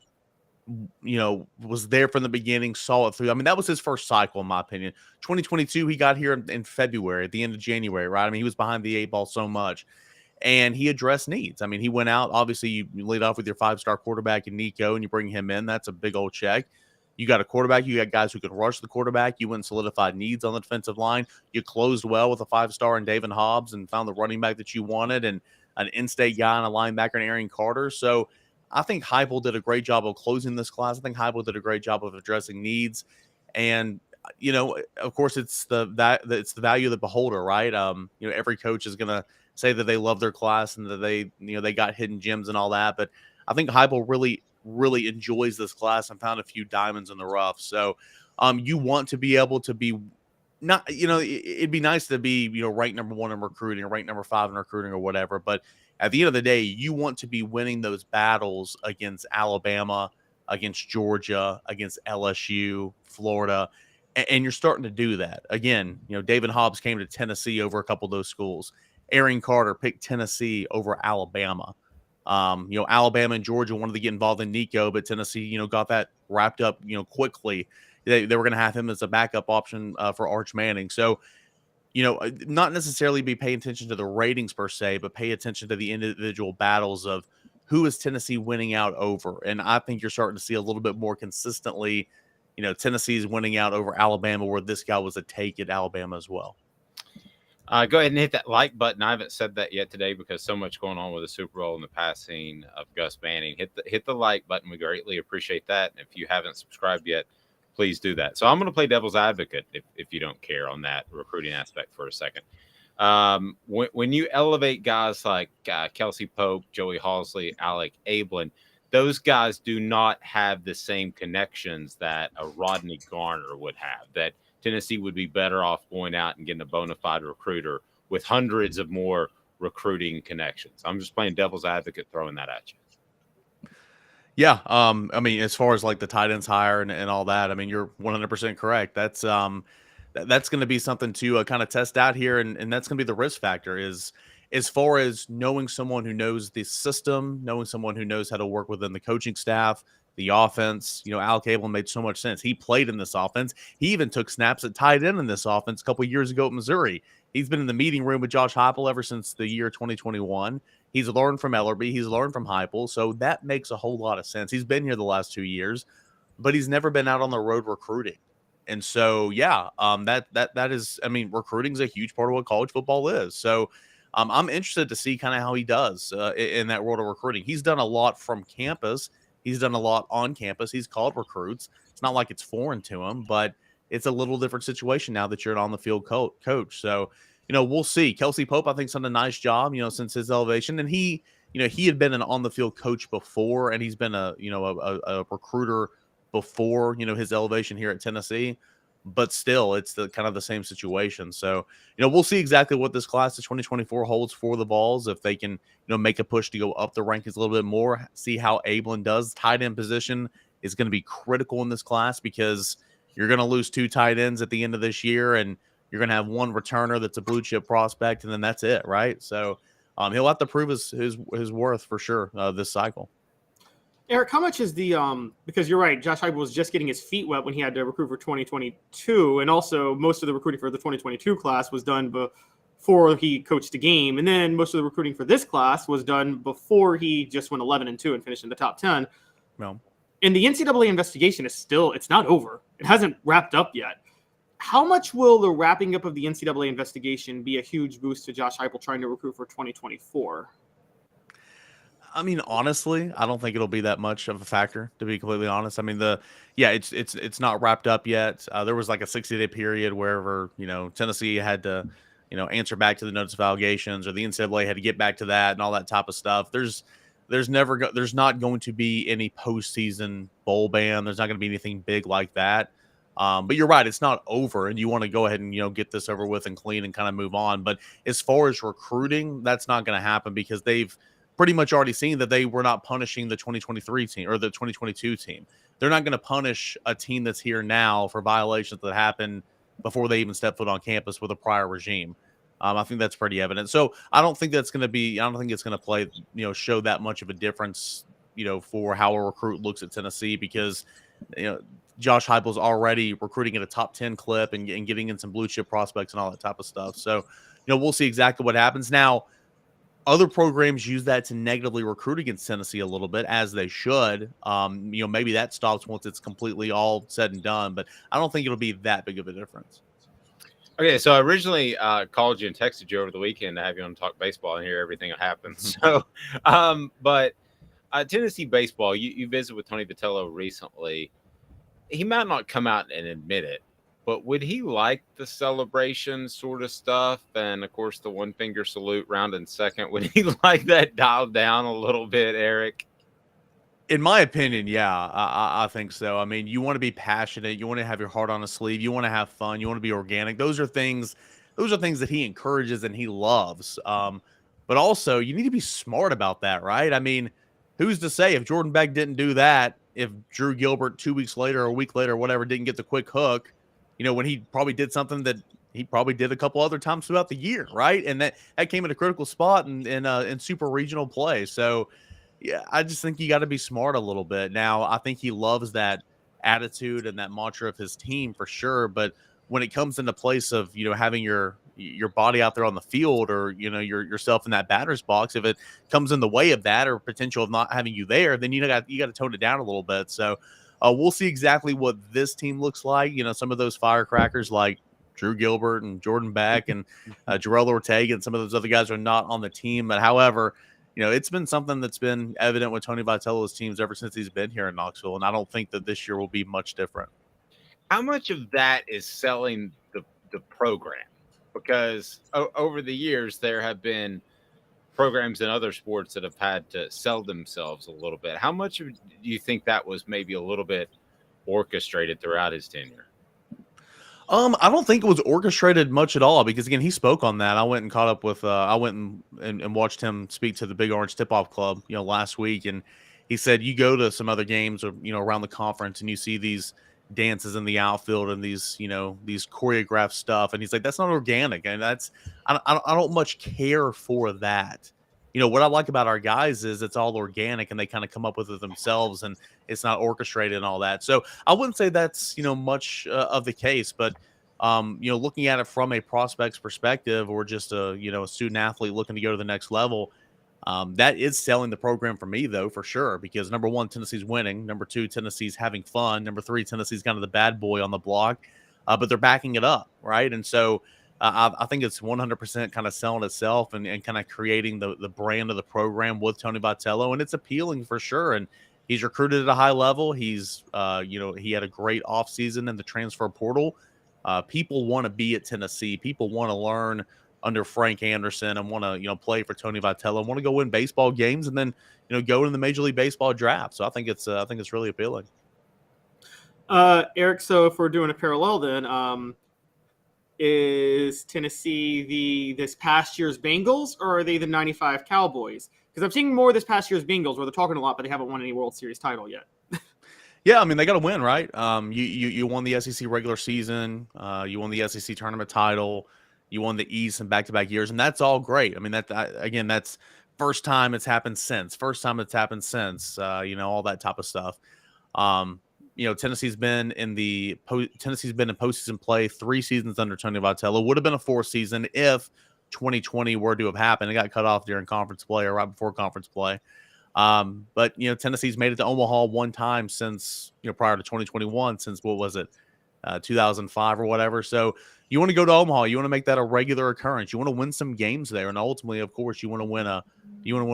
was there from the beginning, saw it through. I mean, that was his first cycle, in my opinion. 2022, he got here in February, at the end of January, right? I mean, he was behind the 8 ball so much, and he addressed needs. I mean, he went out. Obviously, you lead off with your 5-star quarterback in Nico, and you bring him in. That's a big old check. You got a quarterback. You got guys who can rush the quarterback. You went and solidified needs on the defensive line. You closed well with a 5-star in David Hobbs and found the running back that you wanted, and an in-state guy and a linebacker in Aaron Carter. So I think Heupel did a great job of closing this class. I think Heupel did a great job of addressing needs. And, of course, it's the value of the beholder, right? Every coach is going to say that they love their class and that they got hidden gems and all that. But I think Heupel really enjoys this class and found a few diamonds in the rough. So you want to be able to be not, it'd be nice to be, ranked number 1 in recruiting or ranked number 5 in recruiting or whatever. But at the end of the day, you want to be winning those battles against Alabama, against Georgia, against LSU, Florida. And you're starting to do that. Again, David Hobbs came to Tennessee over a couple of those schools. Aaron Carter picked Tennessee over Alabama. Alabama and Georgia wanted to get involved in Nico, but Tennessee, got that wrapped up, quickly. They were going to have him as a backup option for Arch Manning. So, not necessarily be paying attention to the ratings per se, but pay attention to the individual battles of who is Tennessee winning out over. And I think you're starting to see a little bit more consistently, Tennessee's winning out over Alabama, where this guy was a take at Alabama as well. Go ahead and hit that like button. I haven't said that yet today because so much going on with the Super Bowl and the passing of Gus Manning. Hit the like button. We greatly appreciate that. And if you haven't subscribed yet, please do that. So I'm going to play devil's advocate if you don't care on that recruiting aspect for a second. When you elevate guys like Kelsey Pope, Joey Halsley, Alec Ablin, those guys do not have the same connections that a Rodney Garner would have, that Tennessee would be better off going out and getting a bona fide recruiter with hundreds of more recruiting connections. I'm just playing devil's advocate, throwing that at you. Yeah. As far as like the tight ends hire and all that, you're 100% correct. That's going to be something to kind of test out here. And that's going to be the risk factor, is as far as knowing someone who knows the system, knowing someone who knows how to work within the coaching staff, the offense. Alec Ablin made so much sense. He played in this offense. He even took snaps at tight end in this offense a couple of years ago at Missouri. He's been in the meeting room with Josh Heupel ever since the year 2021. He's learned from Ellerby. He's learned from Heupel. So that makes a whole lot of sense. He's been here the last 2 years, but he's never been out on the road recruiting. And so, that is, recruiting is a huge part of what college football is. So I'm interested to see kind of how he does in that world of recruiting. He's done a lot from campus. He's done a lot on campus. He's called recruits. It's not like it's foreign to him, but it's a little different situation now that you're an on-the-field coach. So, we'll see. Kelsey Pope, I think, has done a nice job, since his elevation. And he had been an on-the-field coach before, and he's been a recruiter before, his elevation here at Tennessee. But still, it's the kind of the same situation. So, we'll see exactly what this class of 2024 holds for the Vols. If they can, make a push to go up the rankings a little bit more, see how Ablin does. Tight end position is going to be critical in this class because you're going to lose 2 tight ends at the end of this year. And, You're going to have one returner that's a blue chip prospect, and then that's it, right? So he'll have to prove his worth for sure this cycle. Eric, how much is the because you're right, Josh Heupel was just getting his feet wet when he had to recruit for 2022, and also most of the recruiting for the 2022 class was done before he coached a game, and then most of the recruiting for this class was done before he just went 11-2 and finished in the top 10. No. And the NCAA investigation it's not over. It hasn't wrapped up yet. How much will the wrapping up of the NCAA investigation be a huge boost to Josh Heupel trying to recruit for 2024? I mean, honestly, I don't think it'll be that much of a factor, to be completely honest. I mean, it's not wrapped up yet. There was like a 60-day period wherever, Tennessee had to, answer back to the notice of allegations, or the NCAA had to get back to that and all that type of stuff. There's not going to be any postseason bowl ban. There's not going to be anything big like that. But you're right, it's not over, and you want to go ahead and, get this over with and clean and kind of move on. But as far as recruiting, that's not going to happen because they've pretty much already seen that they were not punishing the 2023 team or the 2022 team. They're not going to punish a team that's here now for violations that happened before they even stepped foot on campus with a prior regime. I think that's pretty evident. So I don't think it's going to play, show that much of a difference, for how a recruit looks at Tennessee, because, Josh Heupel's already recruiting at a top 10 clip and getting in some blue chip prospects and all that type of stuff. So, we'll see exactly what happens. Now, other programs use that to negatively recruit against Tennessee a little bit, as they should. Maybe that stops once it's completely all said and done, but I don't think it'll be that big of a difference. Okay, so I originally called you and texted you over the weekend to have you on Talk Baseball and hear everything that happened. So, but Tennessee baseball, you visited with Tony Vitello recently. He might not come out and admit it, but would he like the celebration sort of stuff? And of course, the one finger salute round in second. Would he like that dialed down a little bit, Eric? In my opinion, yeah, I think so. I mean, you want to be passionate. You want to have your heart on a sleeve. You want to have fun. You want to be organic. Those are things that he encourages and he loves. But also, you need to be smart about that, right? I mean, who's to say if Jordan Beck didn't do that, if Drew Gilbert 2 weeks later or a week later or whatever didn't get the quick hook, when he probably did something that he probably did a couple other times throughout the year, right? And that came in a critical spot in super regional play. So, yeah, I just think you got to be smart a little bit. Now, I think he loves that attitude and that mantra of his team for sure. But when it comes into place of, having your body out there on the field, or, yourself in that batter's box, if it comes in the way of that or potential of not having you there, then you got to tone it down a little bit. So we'll see exactly what this team looks like. Some of those firecrackers like Drew Gilbert and Jordan Beck and Jarrell Ortega and some of those other guys are not on the team. But however, it's been something that's been evident with Tony Vitello's teams ever since he's been here in Knoxville, and I don't think that this year will be much different. How much of that is selling the program? Because over the years, there have been programs in other sports that have had to sell themselves a little bit. How much do you think that was maybe a little bit orchestrated throughout his tenure? I don't think it was orchestrated much at all, because again, he spoke on that. I went and caught up with I went and watched him speak to the Big Orange Tip-Off Club, last week, and he said you go to some other games or around the conference and you see these dances in the outfield and these these choreographed stuff, and he's like, that's not organic, and I don't much care for that. What I like about our guys is it's all organic and they kind of come up with it themselves, and it's not orchestrated and all that. So I wouldn't say that's, much of the case, but, looking at it from a prospect's perspective, or just a student athlete looking to go to the next level, that is selling the program for me, though, for sure, because number one, Tennessee's winning. Number two, Tennessee's having fun. Number three, Tennessee's kind of the bad boy on the block, but they're backing it up. Right. And so, I think it's 100% kind of selling itself and kind of creating the brand of the program with Tony Vitello, and it's appealing for sure. And he's recruited at a high level. He's, he had a great offseason in the transfer portal. People want to be at Tennessee. People want to learn under Frank Anderson and want to, play for Tony Vitello and want to go win baseball games and then, go in the Major League Baseball draft. So I think it's really appealing. Eric, so if we're doing a parallel then, is Tennessee this past year's Bengals, or are they the 95 Cowboys? Because I'm seeing more this past year's Bengals, where they're talking a lot, but they haven't won any World Series title yet. Yeah, I mean, they got to win, right? You won the SEC regular season, you won the SEC tournament title, you won the East in back-to-back years, and that's all great. I mean, again, that's first time it's happened since. All that type of stuff. Tennessee's been in postseason play 3 seasons under Tony Vitello. Would have been a 4th season if 2020 were to have happened. It got cut off during conference play or right before conference play. But Tennessee's made it to Omaha 1 time since prior to 2021, since what was it, 2005 or whatever. So you want to go to Omaha, you want to make that a regular occurrence. You want to win some games there, and ultimately, of course, you want to win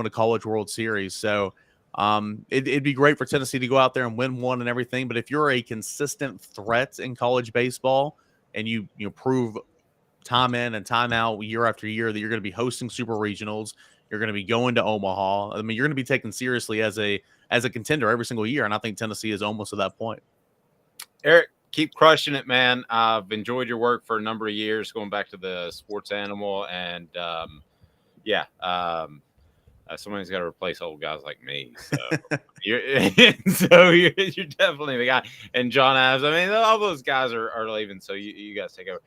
a College World Series. So it'd be great for Tennessee to go out there and win one and everything. But if you're a consistent threat in college baseball and you prove time in and time out year after year that you're going to be hosting super regionals, you're going to be going to Omaha. I mean, you're going to be taken seriously as a contender every single year, and I think Tennessee is almost at that point. Eric, keep crushing it, man. I've enjoyed your work for a number of years, going back to the Sports Animal, and somebody's got to replace old guys like me. So you're definitely the guy. And John Adams, I mean, all those guys are leaving, so you guys take over.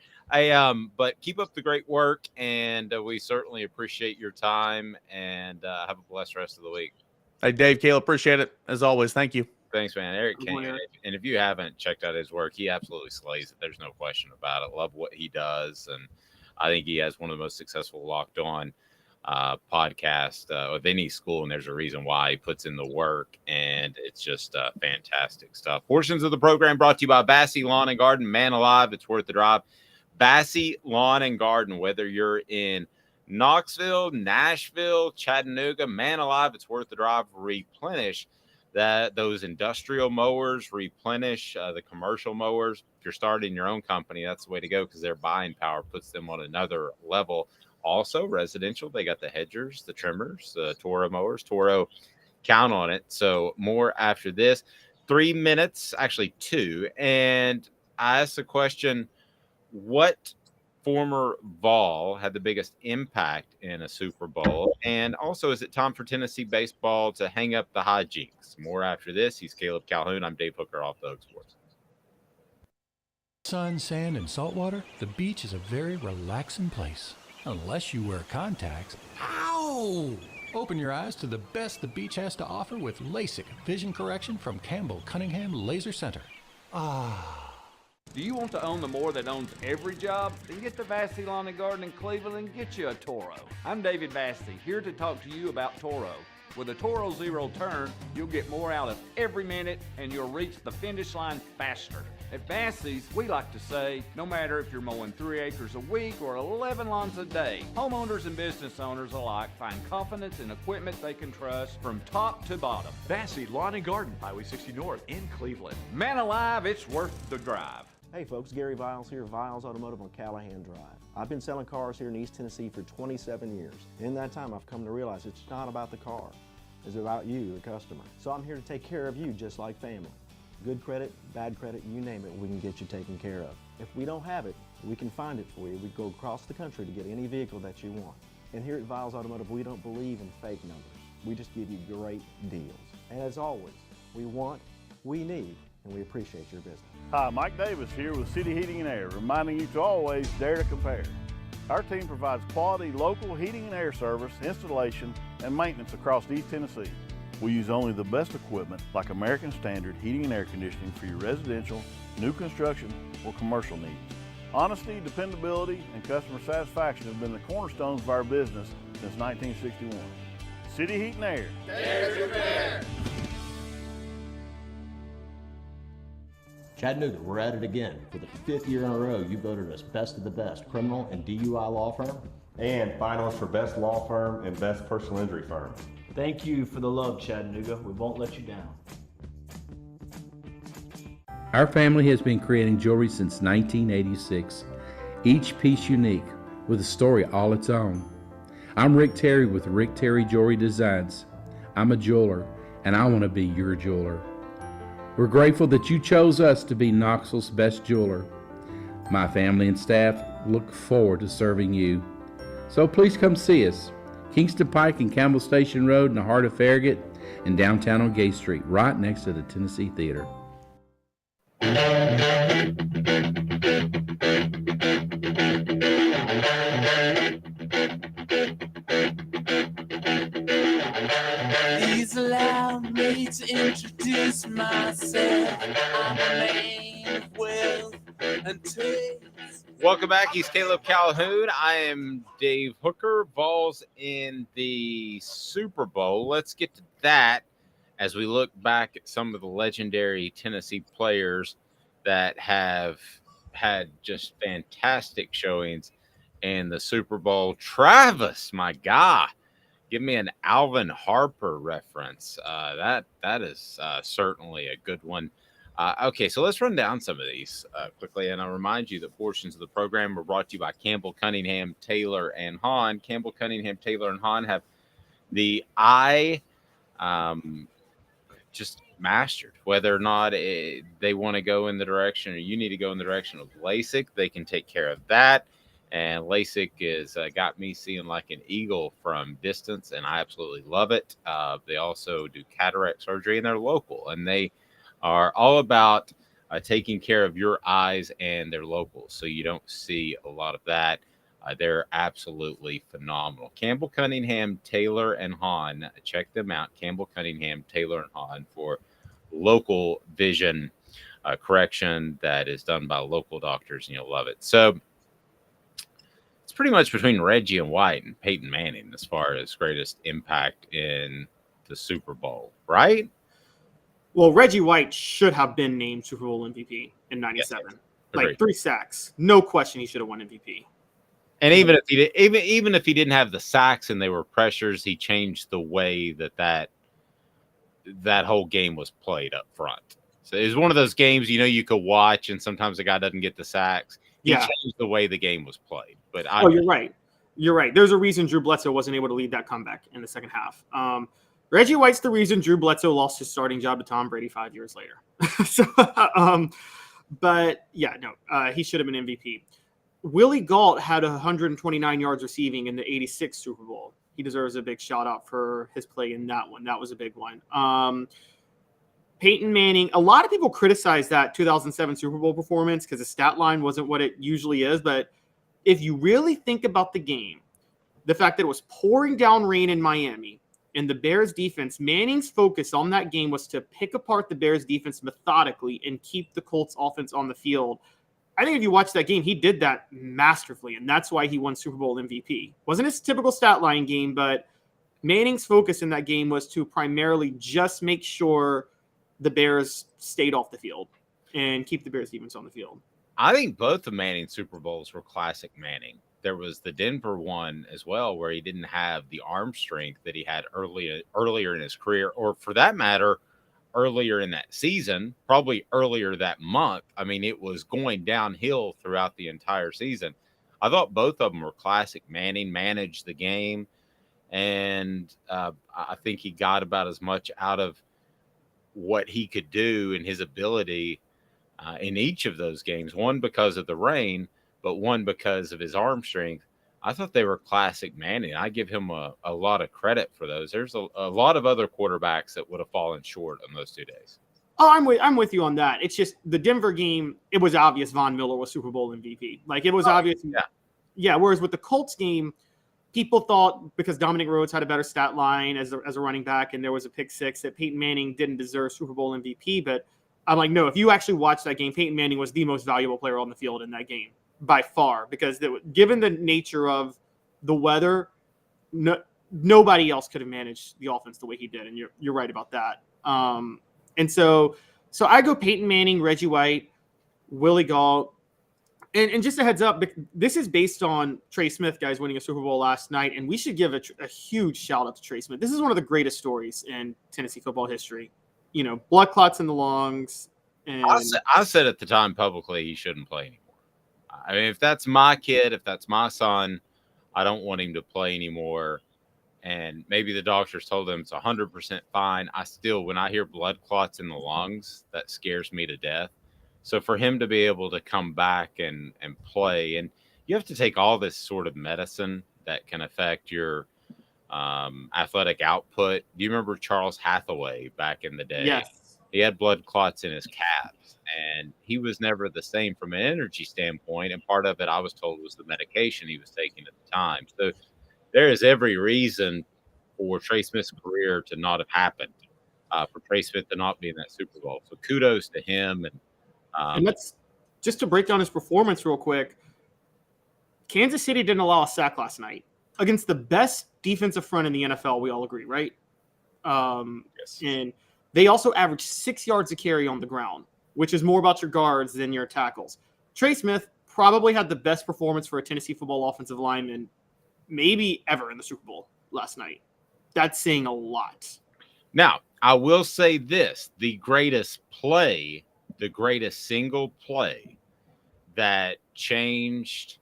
But keep up the great work, and we certainly appreciate your time, and have a blessed rest of the week. Hey, Dave, Caleb, appreciate it as always. Thank you. Thanks, man. Eric Cain. And if you haven't checked out his work, he absolutely slays it. There's no question about it. Love what he does, and I think he has one of the most successful Locked On podcast of any school, and there's a reason why he puts in the work, and it's just fantastic stuff. Portions of the program brought to you by Bassey Lawn and Garden. Man alive, it's worth the drive. Bassey Lawn and Garden, whether you're in Knoxville, Nashville, Chattanooga, man alive, it's worth the drive. Replenish those industrial mowers, replenish the commercial mowers. If you're starting your own company, that's the way to go, because their buying power puts them on another level. Also, residential, they got the hedgers, the trimmers, the Toro mowers. Toro, count on it. So more after this. 3 minutes, actually 2. And I asked the question, what former Vol had the biggest impact in a Super Bowl? And also, is it time for Tennessee baseball to hang up the hijinks? More after this. He's Caleb Calhoun. I'm Dave Hooker, off the Hook Sports. Sun, sand, and salt water, the beach is a very relaxing place. Unless you wear contacts. Ow! Open your eyes to the best the beach has to offer with LASIK vision correction from Campbell Cunningham Laser Center. Do you want to own the more that owns every job? Then get to Vassey Lawn and Garden in Cleveland and get you a Toro. I'm David Vassey, here to talk to you about Toro. With a Toro Zero Turn, you'll get more out of every minute, and you'll reach the finish line faster. At Vassey's, we like to say, no matter if you're mowing 3 acres a week or 11 lawns a day, homeowners and business owners alike find confidence in equipment they can trust from top to bottom. Vassey Lawn and Garden, Highway 60 North in Cleveland. Man alive, it's worth the drive. Hey folks, Gary Viles here, Viles Automotive on Callahan Drive. I've been selling cars here in East Tennessee for 27 years. In that time, I've come to realize it's not about the car. It's about you, the customer. So I'm here to take care of you just like family. Good credit, bad credit, you name it, we can get you taken care of. If we don't have it, we can find it for you. We go across the country to get any vehicle that you want. And here at Viles Automotive, we don't believe in fake numbers. We just give you great deals. And as always, we want, we need, and we appreciate your business. Hi, Mike Davis here with City Heating and Air, reminding you to always dare to compare. Our team provides quality local heating and air service, installation, and maintenance across East Tennessee. We use only the best equipment like American Standard heating and air conditioning for your residential, new construction, or commercial needs. Honesty, dependability, and customer satisfaction have been the cornerstones of our business since 1961. City Heat and Air. Dare to compare. Chattanooga, we're at it again. For the 5th year in a row, you voted us best of the best criminal and DUI law firm. And finalists for best law firm and best personal injury firm. Thank you for the love, Chattanooga. We won't let you down. Our family has been creating jewelry since 1986, each piece unique with a story all its own. I'm Rick Terry with Rick Terry Jewelry Designs. I'm a jeweler, and I want to be your jeweler. We're grateful that you chose us to be Knoxville's best jeweler. My family and staff look forward to serving you. So please come see us. Kingston Pike and Campbell Station Road in the heart of Farragut, and downtown on Gay Street, right next to the Tennessee Theater. Please allow me to introduce myself. I'm a man of wealth and taste. Welcome back. He's Caleb Calhoun. I am Dave Hooker. Vols in the Super Bowl. Let's get to that as we look back at some of the legendary Tennessee players that have had just fantastic showings in the Super Bowl. Travis, my God, give me an Alvin Harper reference. That is certainly a good one. Okay, so let's run down some of these quickly, and I'll remind you that portions of the program were brought to you by Campbell, Cunningham, Taylor, and Hahn. Campbell, Cunningham, Taylor, and Hahn have the eye just mastered. Whether or not they want to go in the direction, or you need to go in the direction of LASIK, they can take care of that. And LASIK is got me seeing like an eagle from distance, and I absolutely love it. They also do cataract surgery, and they're local, and they are all about taking care of your eyes, and they're local, so you don't see a lot of that. They're absolutely phenomenal. Campbell, Cunningham, Taylor, and Hahn. Check them out. Campbell, Cunningham, Taylor, and Hahn for local vision correction that is done by local doctors, and you'll love it. So it's pretty much between Reggie and White and Peyton Manning as far as greatest impact in the Super Bowl, right? Well, Reggie White should have been named Super Bowl MVP in '97. Yes, like 3 sacks, no question, he should have won MVP. And even if he did, even if he didn't have the sacks and they were pressures, he changed the way that whole game was played up front. So it was one of those games, you could watch, and sometimes the guy doesn't get the sacks. He changed the way the game was played. But you're right. You're right. There's a reason Drew Bledsoe wasn't able to lead that comeback in the second half. Reggie White's the reason Drew Bledsoe lost his starting job to Tom Brady 5 years later. But yeah, no, he should have been MVP. Willie Gault had 129 yards receiving in the '86 Super Bowl. He deserves a big shout out for his play in that one. That was a big one. Peyton Manning, a lot of people criticize that 2007 Super Bowl performance because the stat line wasn't what it usually is. But if you really think about the game, the fact that it was pouring down rain in Miami, and the Bears defense, Manning's focus on that game was to pick apart the Bears defense methodically and keep the Colts offense on the field. I think if you watch that game, he did that masterfully, and that's why he won Super Bowl MVP. Wasn't his typical stat line game, but Manning's focus in that game was to primarily just make sure the Bears stayed off the field and keep the Bears defense on the field. I think both of Manning's Super Bowls were classic Manning. There was the Denver one as well, where he didn't have the arm strength that he had earlier in his career, or for that matter, earlier in that season, probably earlier that month. I mean, it was going downhill throughout the entire season. I thought both of them were classic. Manning managed the game, and I think he got about as much out of what he could do and his ability in each of those games, one because of the rain, but one because of his arm strength. I thought they were classic Manning. I give him a lot of credit for those. There's a lot of other quarterbacks that would have fallen short on those 2 days. Oh, I'm with you on that. It's just the Denver game, it was obvious Von Miller was Super Bowl MVP. Like, it was obvious. Yeah. Whereas with the Colts game, people thought because Dominic Rhodes had a better stat line as a running back and there was a pick six that Peyton Manning didn't deserve Super Bowl MVP. But I'm like, no, if you actually watch that game, Peyton Manning was the most valuable player on the field in that game by far, because given the nature of the weather, nobody else could have managed the offense the way he did. And you're right about that. And so I go Peyton Manning, Reggie White, Willie Gault. And just a heads up, this is based on Trey Smith, guys, winning a Super Bowl last night. And we should give a huge shout out to Trey Smith. This is one of the greatest stories in Tennessee football history. Blood clots in the lungs. And I said at the time publicly he shouldn't play anymore. I mean, if that's my kid, if that's my son, I don't want him to play anymore. And maybe the doctors told him it's 100% fine. When I hear blood clots in the lungs, that scares me to death. So for him to be able to come back and play, and you have to take all this sort of medicine that can affect your athletic output. Do you remember Charles Hathaway back in the day? Yes. He had blood clots in his calves, and he was never the same from an energy standpoint. And part of it, I was told, was the medication he was taking at the time. So there is every reason for Trey Smith's career to not have happened, for Trey Smith to not be in that Super Bowl. So kudos to him. And let's just to break down his performance real quick. Kansas City didn't allow a sack last night against the best defensive front in the NFL. We all agree, right? Yes. And they also averaged 6 yards a carry on the ground, which is more about your guards than your tackles. Trey Smith probably had the best performance for a Tennessee football offensive lineman maybe ever in the Super Bowl last night. That's saying a lot. Now, I will say this, the greatest single play that changed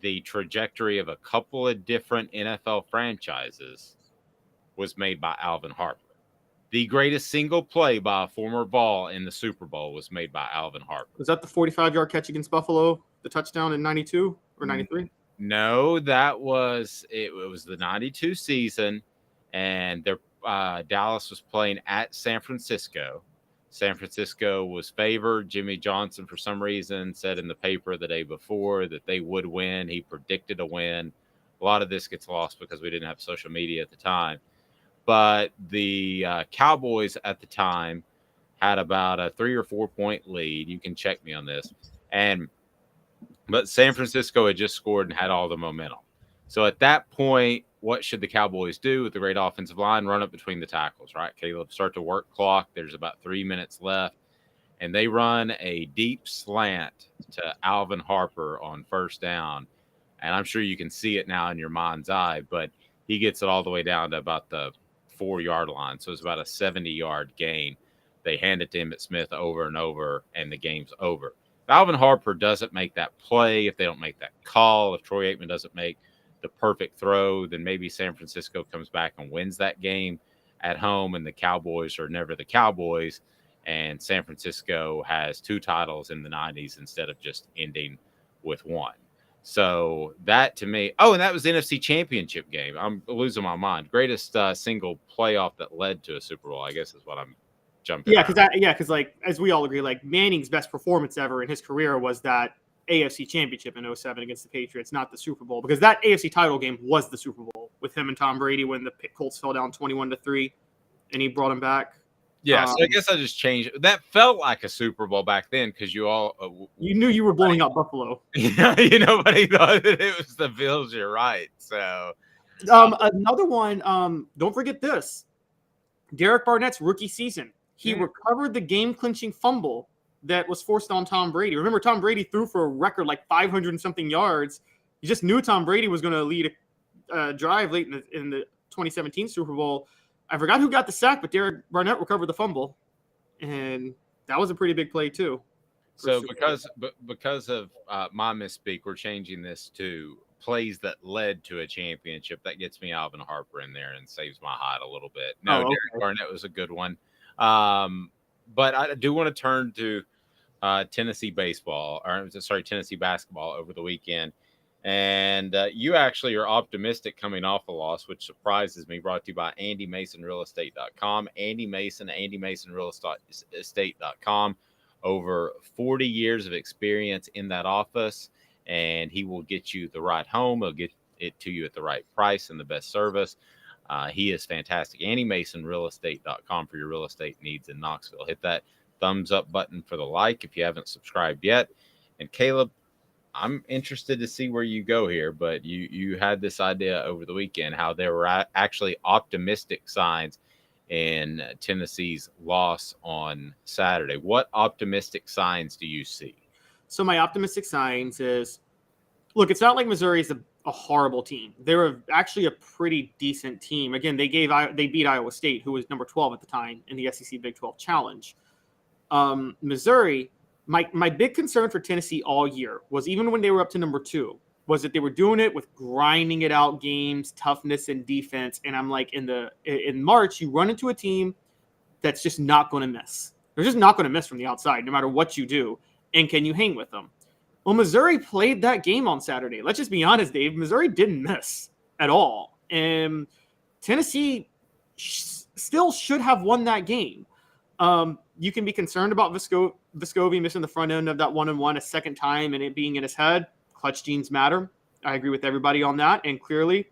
the trajectory of a couple of different NFL franchises was made by Alvin Harper. The greatest single play by a former Vol in the Super Bowl was made by Alvin Harper. Was that the 45-yard catch against Buffalo, the touchdown in 92 or 93? No, that was it was the 92 season, and Dallas was playing at San Francisco. San Francisco was favored. Jimmy Johnson, for some reason, said in the paper the day before that they would win. He predicted a win. A lot of this gets lost because we didn't have social media at the time. But the Cowboys at the time had about a 3 or 4 point lead. You can check me on this. But San Francisco had just scored and had all the momentum. So at that point, what should the Cowboys do with the great offensive line? Run up between the tackles, right? Caleb, start to work clock. There's about 3 minutes left. And they run a deep slant to Alvin Harper on first down. And I'm sure you can see it now in your mind's eye, but he gets it all the way down to about the 4-yard line. So it's about a 70-yard gain. They hand it to Emmitt Smith over and over, and the game's over. If Alvin Harper doesn't make that play, if they don't make that call, if Troy Aikman doesn't make the perfect throw, then maybe San Francisco comes back and wins that game at home, and the Cowboys are never the Cowboys, and San Francisco has 2 titles in the 90s instead of just ending with 1. So that to me, and that was the NFC Championship game. I'm losing my mind. Greatest single playoff that led to a Super Bowl, I guess, is what I'm jumping. Yeah, because like as we all agree, like Manning's best performance ever in his career was that AFC Championship in 2007 against the Patriots, not the Super Bowl, because that AFC title game was the Super Bowl with him and Tom Brady when the Colts fell down 21-3, and he brought him back. Yeah, so I guess I just changed it. That felt like a Super Bowl back then because you all you knew you were blowing out Buffalo. Nobody thought that it was the Bills. You're right. So another one. Don't forget this: Derek Barnett's rookie season. He recovered the game-clinching fumble that was forced on Tom Brady. Remember, Tom Brady threw for a record like 500 and something yards. You just knew Tom Brady was going to lead a drive late in the 2017 Super Bowl. I forgot who got the sack, but Derek Barnett recovered the fumble, and that was a pretty big play too. So because of my misspeak, we're changing this to plays that led to a championship. That gets me Alvin Harper in there and saves my hide a little bit. No, okay. Derek Barnett was a good one. But I do want to turn to Tennessee basketball over the weekend. And you actually are optimistic coming off a loss, which surprises me. Brought to you by AndyMasonRealEstate.com. Andy Mason, AndyMasonRealEstate.com. Over 40 years of experience in that office, and he will get you the right home. He'll get it to you at the right price and the best service. He is fantastic. AndyMasonRealEstate.com for your real estate needs in Knoxville. Hit that thumbs up button for the like if you haven't subscribed yet. And Caleb, I'm interested to see where you go here, but you had this idea over the weekend how there were actually optimistic signs in Tennessee's loss on Saturday. What optimistic signs do you see? So my optimistic signs is, look, it's not like Missouri is a horrible team. They were actually a pretty decent team. Again, they beat Iowa State, who was number 12 at the time in the SEC Big 12 Challenge. Missouri, my big concern for Tennessee all year was, even when they were up to number 2, was that they were doing it with grinding it out games, toughness, and defense. And I'm like, in March, you run into a team that's just not going to miss. They're just not going to miss from the outside, no matter what you do. And can you hang with them? Well, Missouri played that game on Saturday. Let's just be honest, Dave. Missouri didn't miss at all. And Tennessee still should have won that game. You can be concerned about Vescovi missing the front end of that 1-on-1 a second time and it being in his head. Clutch genes matter. I agree with everybody on that. And clearly,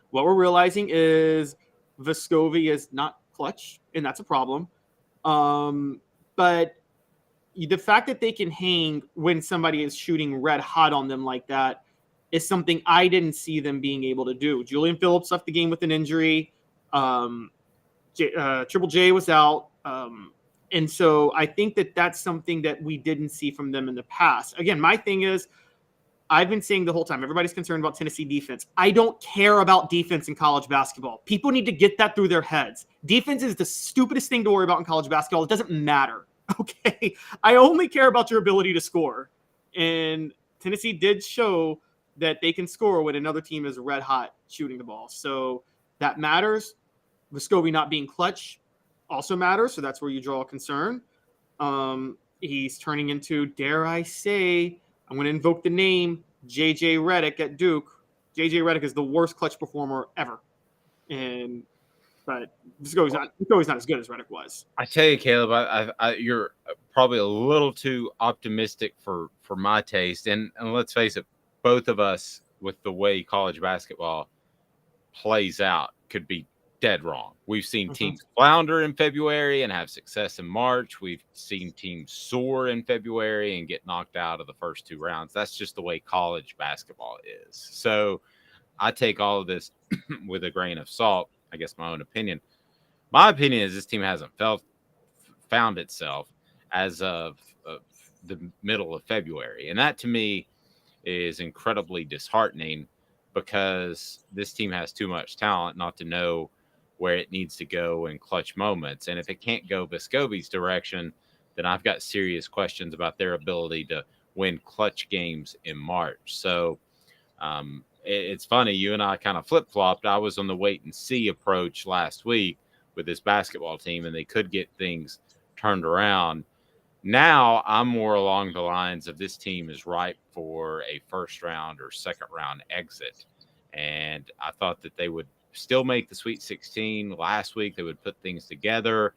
what we're realizing is Vescovi is not clutch, and that's a problem. But the fact that they can hang when somebody is shooting red hot on them like that is something I didn't see them being able to do. Julian Phillips left the game with an injury. Triple J was out. And so I think that that's something that we didn't see from them in the past. Again, my thing is, I've been saying the whole time, everybody's concerned about Tennessee defense. I don't care about defense in college basketball. People need to get that through their heads. Defense is the stupidest thing to worry about in college basketball. It doesn't matter. Okay. I only care about your ability to score. And Tennessee did show that they can score when another team is red hot shooting the ball. So that matters. Vescovi not being clutch also matters. So that's where you draw a concern. He's turning into, dare I say, I'm going to invoke the name J.J. Redick at Duke. J.J. Redick is the worst clutch performer ever. But Vescovi's not as good as Redick was. I tell you, Caleb, you're probably a little too optimistic for my taste. And let's face it, both of us, with the way college basketball plays out, could be dead wrong. We've seen teams flounder in February and have success in March. We've seen teams soar in February and get knocked out of the first two rounds. That's just the way college basketball is. So I take all of this with a grain of salt. I guess my own opinion. My opinion is this team hasn't found itself as of the middle of February. And that to me is incredibly disheartening because this team has too much talent not to know where it needs to go in clutch moments. And if it can't go Vescovi's direction, then I've got serious questions about their ability to win clutch games in March. So it's funny, you and I kind of flip-flopped. I was on the wait-and-see approach last week with this basketball team, and they could get things turned around. Now I'm more along the lines of this team is ripe for a first-round or second-round exit. And I thought that they would still make the Sweet 16. Last week, they would put things together.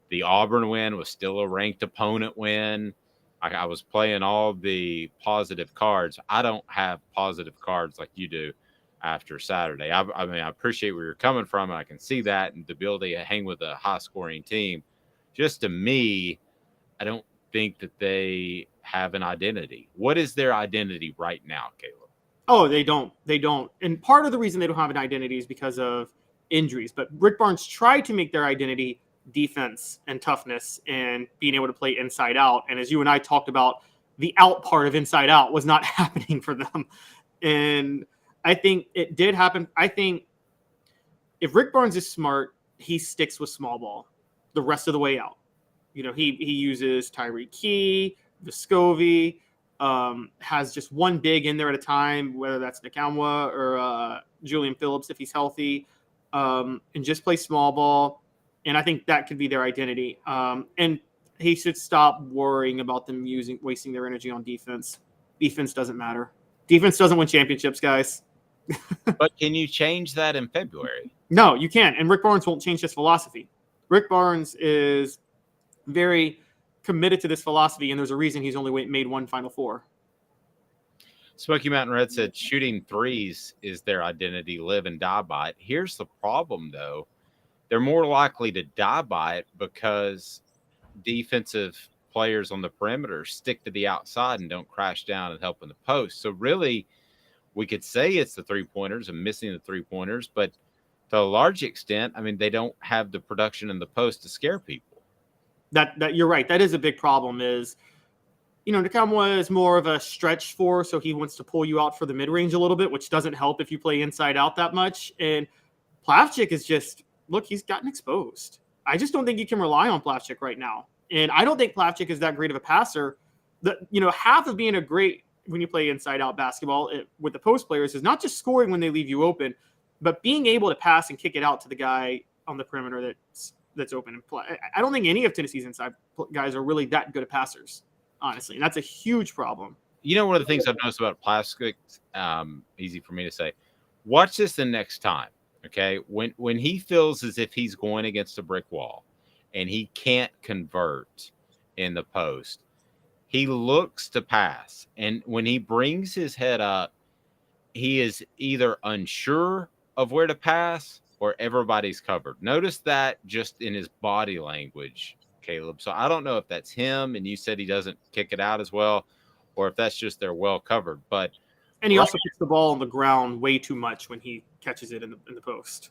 The Auburn win was still a ranked opponent win. I was playing all the positive cards. I don't have positive cards like you do after Saturday. I mean, I appreciate where you're coming from, and I can see that, and the ability to hang with a high-scoring team. Just to me, I don't think that they have an identity. What is their identity right now, Caleb? Oh, they don't. They don't. And part of the reason they don't have an identity is because of injuries. But Rick Barnes tried to make their identity defense and toughness and being able to play inside out. And as you and I talked about, the out part of inside out was not happening for them. And I think it did happen. I think if Rick Barnes is smart, he sticks with small ball the rest of the way out. You know, he uses Tyreek Key, Vescovi, has just one big in there at a time, whether that's Nakamwa or Julian Phillips if he's healthy, and just play small ball. And I think that could be their identity. And he should stop worrying about them wasting their energy on defense. Defense doesn't matter. Defense doesn't win championships, guys. But can you change that in February? No, you can't. And Rick Barnes won't change his philosophy. Rick Barnes is very committed to this philosophy, and there's a reason he's only made one Final Four. Smoky Mountain Red said shooting threes is their identity, live and die by it. Here's the problem, though. They're more likely to die by it because defensive players on the perimeter stick to the outside and don't crash down and help in the post. So really, we could say it's the three-pointers and missing the three-pointers, but to a large extent, I mean, they don't have the production in the post to scare people. That you're right. That is a big problem is, you know, Nakamwa is more of a stretch four, so he wants to pull you out for the mid-range a little bit, which doesn't help if you play inside out that much. And Plavchik is just, look, he's gotten exposed. I just don't think you can rely on Plavchik right now. And I don't think Plavchik is that great of a passer. Half of being a great, when you play inside out basketball with the post players, is not just scoring when they leave you open, but being able to pass and kick it out to the guy on the perimeter that's open and play. I don't think any of Tennessee's inside guys are really that good at passers, honestly. And that's a huge problem. You know, one of the things I've noticed about Plavchik, easy for me to say, watch this the next time. Okay, when he feels as if he's going against a brick wall and he can't convert in the post, he looks to pass. And when he brings his head up, he is either unsure of where to pass or everybody's covered. Notice that just in his body language, Caleb. So I don't know if that's him, and you said he doesn't kick it out as well, or if that's just they're well covered. And he also puts the ball on the ground way too much when he catches it in the post.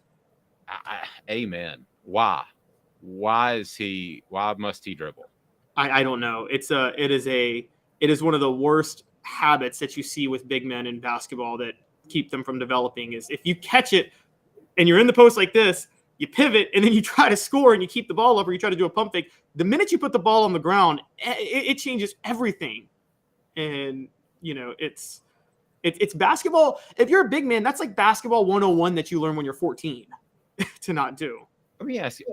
Amen. Why? Why must he dribble? I don't know. It is one of the worst habits that you see with big men in basketball that keep them from developing. Is if you catch it and you're in the post like this, you pivot and then you try to score and you keep the ball up, or you try to do a pump fake. The minute you put the ball on the ground, it changes everything. And it's basketball. If you're a big man, that's like basketball 101 that you learn when you're 14 to not do. Let me ask you,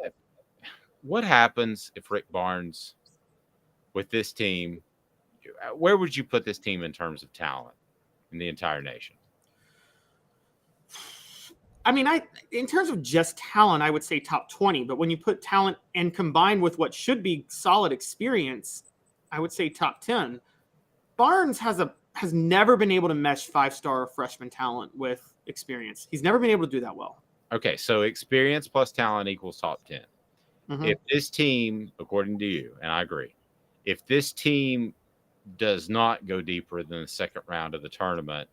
what happens if Rick Barnes with this team, where would you put this team in terms of talent in the entire nation? I mean, in terms of just talent, I would say top 20. But when you put talent and combine with what should be solid experience, I would say top 10. Barnes has never been able to mesh 5-star freshman talent with experience. He's never been able to do that well. Okay, so experience plus talent equals top 10. Mm-hmm. If this team, according to you, and I agree, if this team does not go deeper than the second round of the tournament,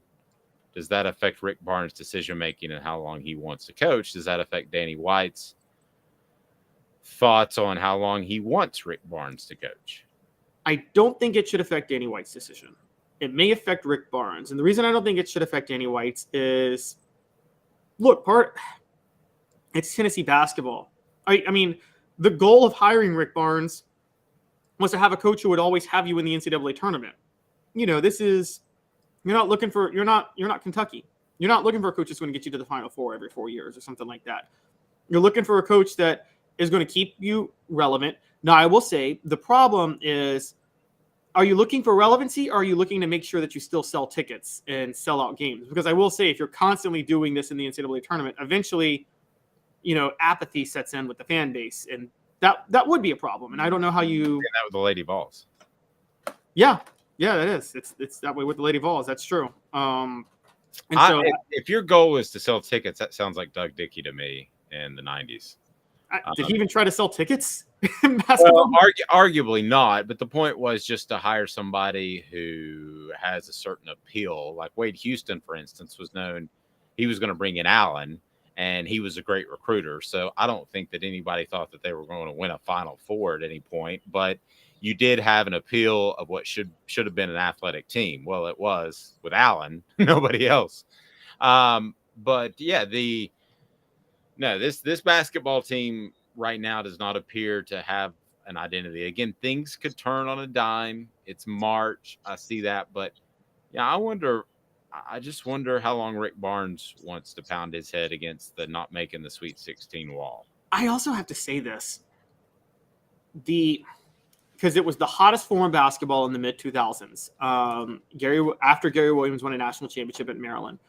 does that affect Rick Barnes' decision-making and how long he wants to coach? Does that affect Danny White's thoughts on how long he wants Rick Barnes to coach? I don't think it should affect Danny White's decision. It may affect Rick Barnes. And the reason I don't think it should affect Danny White's is, look, it's Tennessee basketball. I mean, the goal of hiring Rick Barnes was to have a coach who would always have you in the NCAA tournament. This is, you're not Kentucky. You're not looking for a coach that's going to get you to the Final Four every 4 years or something like that. You're looking for a coach that is going to keep you relevant. Now, I will say the problem is, are you looking for relevancy, or are you looking to make sure that you still sell tickets and sell out games? Because I will say, if you're constantly doing this in the NCAA tournament, eventually, apathy sets in with the fan base, and that would be a problem. And I don't know how you that with the Lady Vols. Yeah, that is. It's that way with the Lady Vols. That's true. If your goal is to sell tickets, that sounds like Doug Dickey to me in the 90s. Did he even try to sell tickets? Well, arguably not. But the point was just to hire somebody who has a certain appeal. Like Wade Houston, for instance, was known. He was going to bring in Allen, and he was a great recruiter. So I don't think that anybody thought that they were going to win a Final Four at any point. But you did have an appeal of what should have been an athletic team. Well, it was with Allen, nobody else. But yeah, this basketball team right now does not appear to have an identity. Again, things could turn on a dime. It's March. I see that. But yeah, I just wonder how long Rick Barnes wants to pound his head against the not making the Sweet 16 wall. I also have to say this. Because it was the hottest form of basketball in the mid-2000s. After Gary Williams won a national championship at Maryland.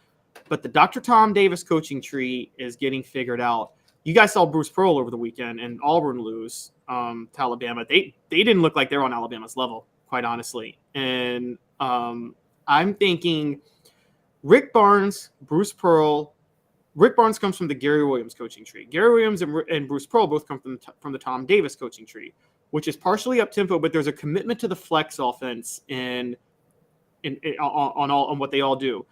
But the Dr. Tom Davis coaching tree is getting figured out. You guys saw Bruce Pearl over the weekend and Auburn lose to Alabama. They didn't look like they were on Alabama's level, quite honestly. And I'm thinking Rick Barnes, Bruce Pearl. Rick Barnes comes from the Gary Williams coaching tree. Gary Williams and Bruce Pearl both come from the Tom Davis coaching tree, which is partially up-tempo, but there's a commitment to the flex offense on what they all do.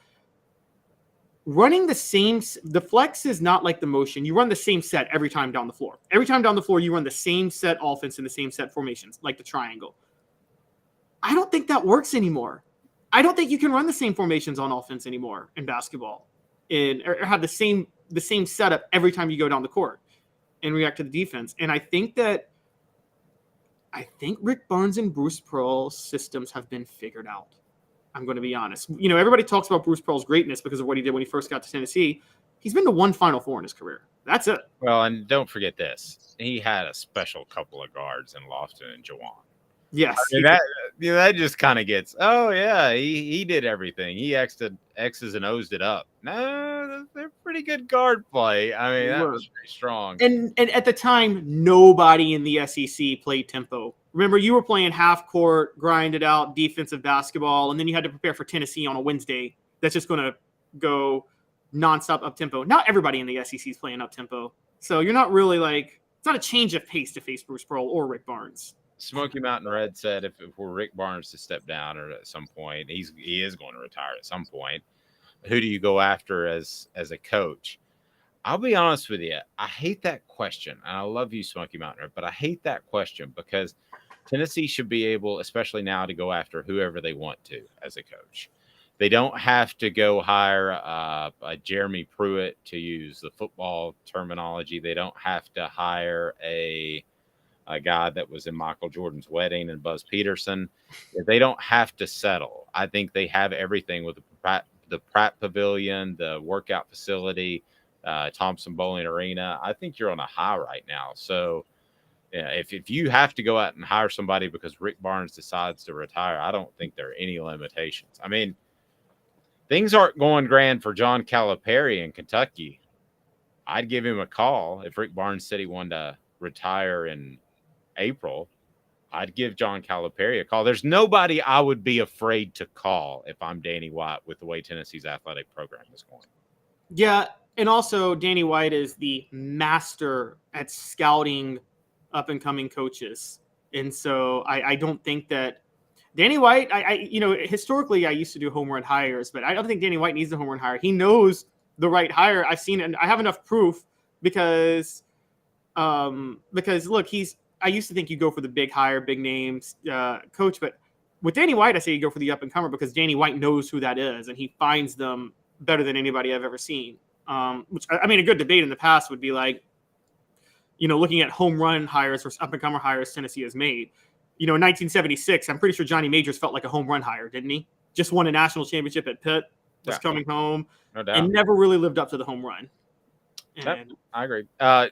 Running the flex is not like the motion. You run the same set every time down the floor. Every time down the floor, you run the same set offense in the same set formations, like the triangle. I don't think that works anymore. I don't think you can run the same formations on offense anymore in basketball or have the same setup every time you go down the court and react to the defense. And I think Rick Barnes and Bruce Pearl's systems have been figured out. I'm going to be honest. Everybody talks about Bruce Pearl's greatness because of what he did when he first got to Tennessee. He's been to one Final Four in his career. That's it. Well, and don't forget this. He had a special couple of guards in Lofton and Jawan. Yes. I mean, that just kind of gets. Oh yeah, he did everything. He X's and O's it up. No, they're pretty good guard play. I mean, that was pretty strong. And at the time, nobody in the SEC played tempo. Remember, you were playing half court, grinded out defensive basketball, and then you had to prepare for Tennessee on a Wednesday. That's just going to go nonstop up tempo. Not everybody in the SEC is playing up tempo, so you're not really like it's not a change of pace to face Bruce Pearl or Rick Barnes. Smoky Mountain Red said if we're Rick Barnes to step down or at some point, he is going to retire at some point. Who do you go after as a coach? I'll be honest with you. I hate that question. And I love you, Smoky Mountain Red, but I hate that question because Tennessee should be able, especially now, to go after whoever they want to as a coach. They don't have to go hire a Jeremy Pruitt, to use the football terminology. They don't have to hire a guy that was in Michael Jordan's wedding and Buzz Peterson. They don't have to settle. I think they have everything with the Pratt Pavilion, the workout facility, Thompson Bowling Arena. I think you're on a high right now. So yeah, if you have to go out and hire somebody because Rick Barnes decides to retire, I don't think there are any limitations. I mean, things aren't going grand for John Calipari in Kentucky. I'd give him a call if Rick Barnes said he wanted to retire in April. I'd give John Calipari a call. There's nobody I would be afraid to call if I'm Danny White with the way Tennessee's athletic program is going. Yeah, and also Danny White is the master at scouting up-and-coming coaches. And so I don't think that Danny White, historically I used to do home run hires, but I don't think Danny White needs a home run hire. He knows the right hire. I've seen it, and I have enough proof because look, I used to think you go for the big hire, big names coach, but with Danny White, I say you go for the up-and-comer because Danny White knows who that is, and he finds them better than anybody I've ever seen. Which, I mean, a good debate in the past would be like, looking at home run hires versus up-and-comer hires Tennessee has made. In 1976, I'm pretty sure Johnny Majors felt like a home run hire, didn't he? Just won a national championship at Pitt, was coming home, no doubt, and never really lived up to the home run. Yep, I agree.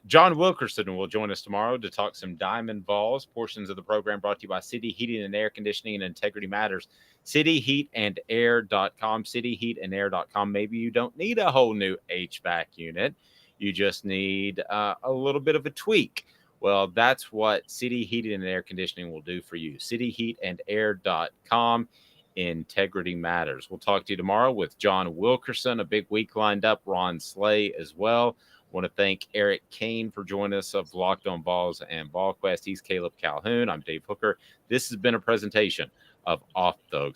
John Wilkerson will join us tomorrow to talk some Diamond Vols. Portions of the program brought to you by City Heating and Air Conditioning and Integrity Matters. CityHeatAndAir.com. CityHeatAndAir.com. Maybe you don't need a whole new HVAC unit. You just need a little bit of a tweak. Well, that's what City Heating and Air Conditioning will do for you. CityHeatAndAir.com. Integrity Matters. We'll talk to you tomorrow with John Wilkerson. A big week lined up. Ron Slay as well. Want to thank Eric Cain for joining us of Locked on Vols and Volquest. He's Caleb Calhoun. I'm Dave Hooker. This has been a presentation of Off the Hooks.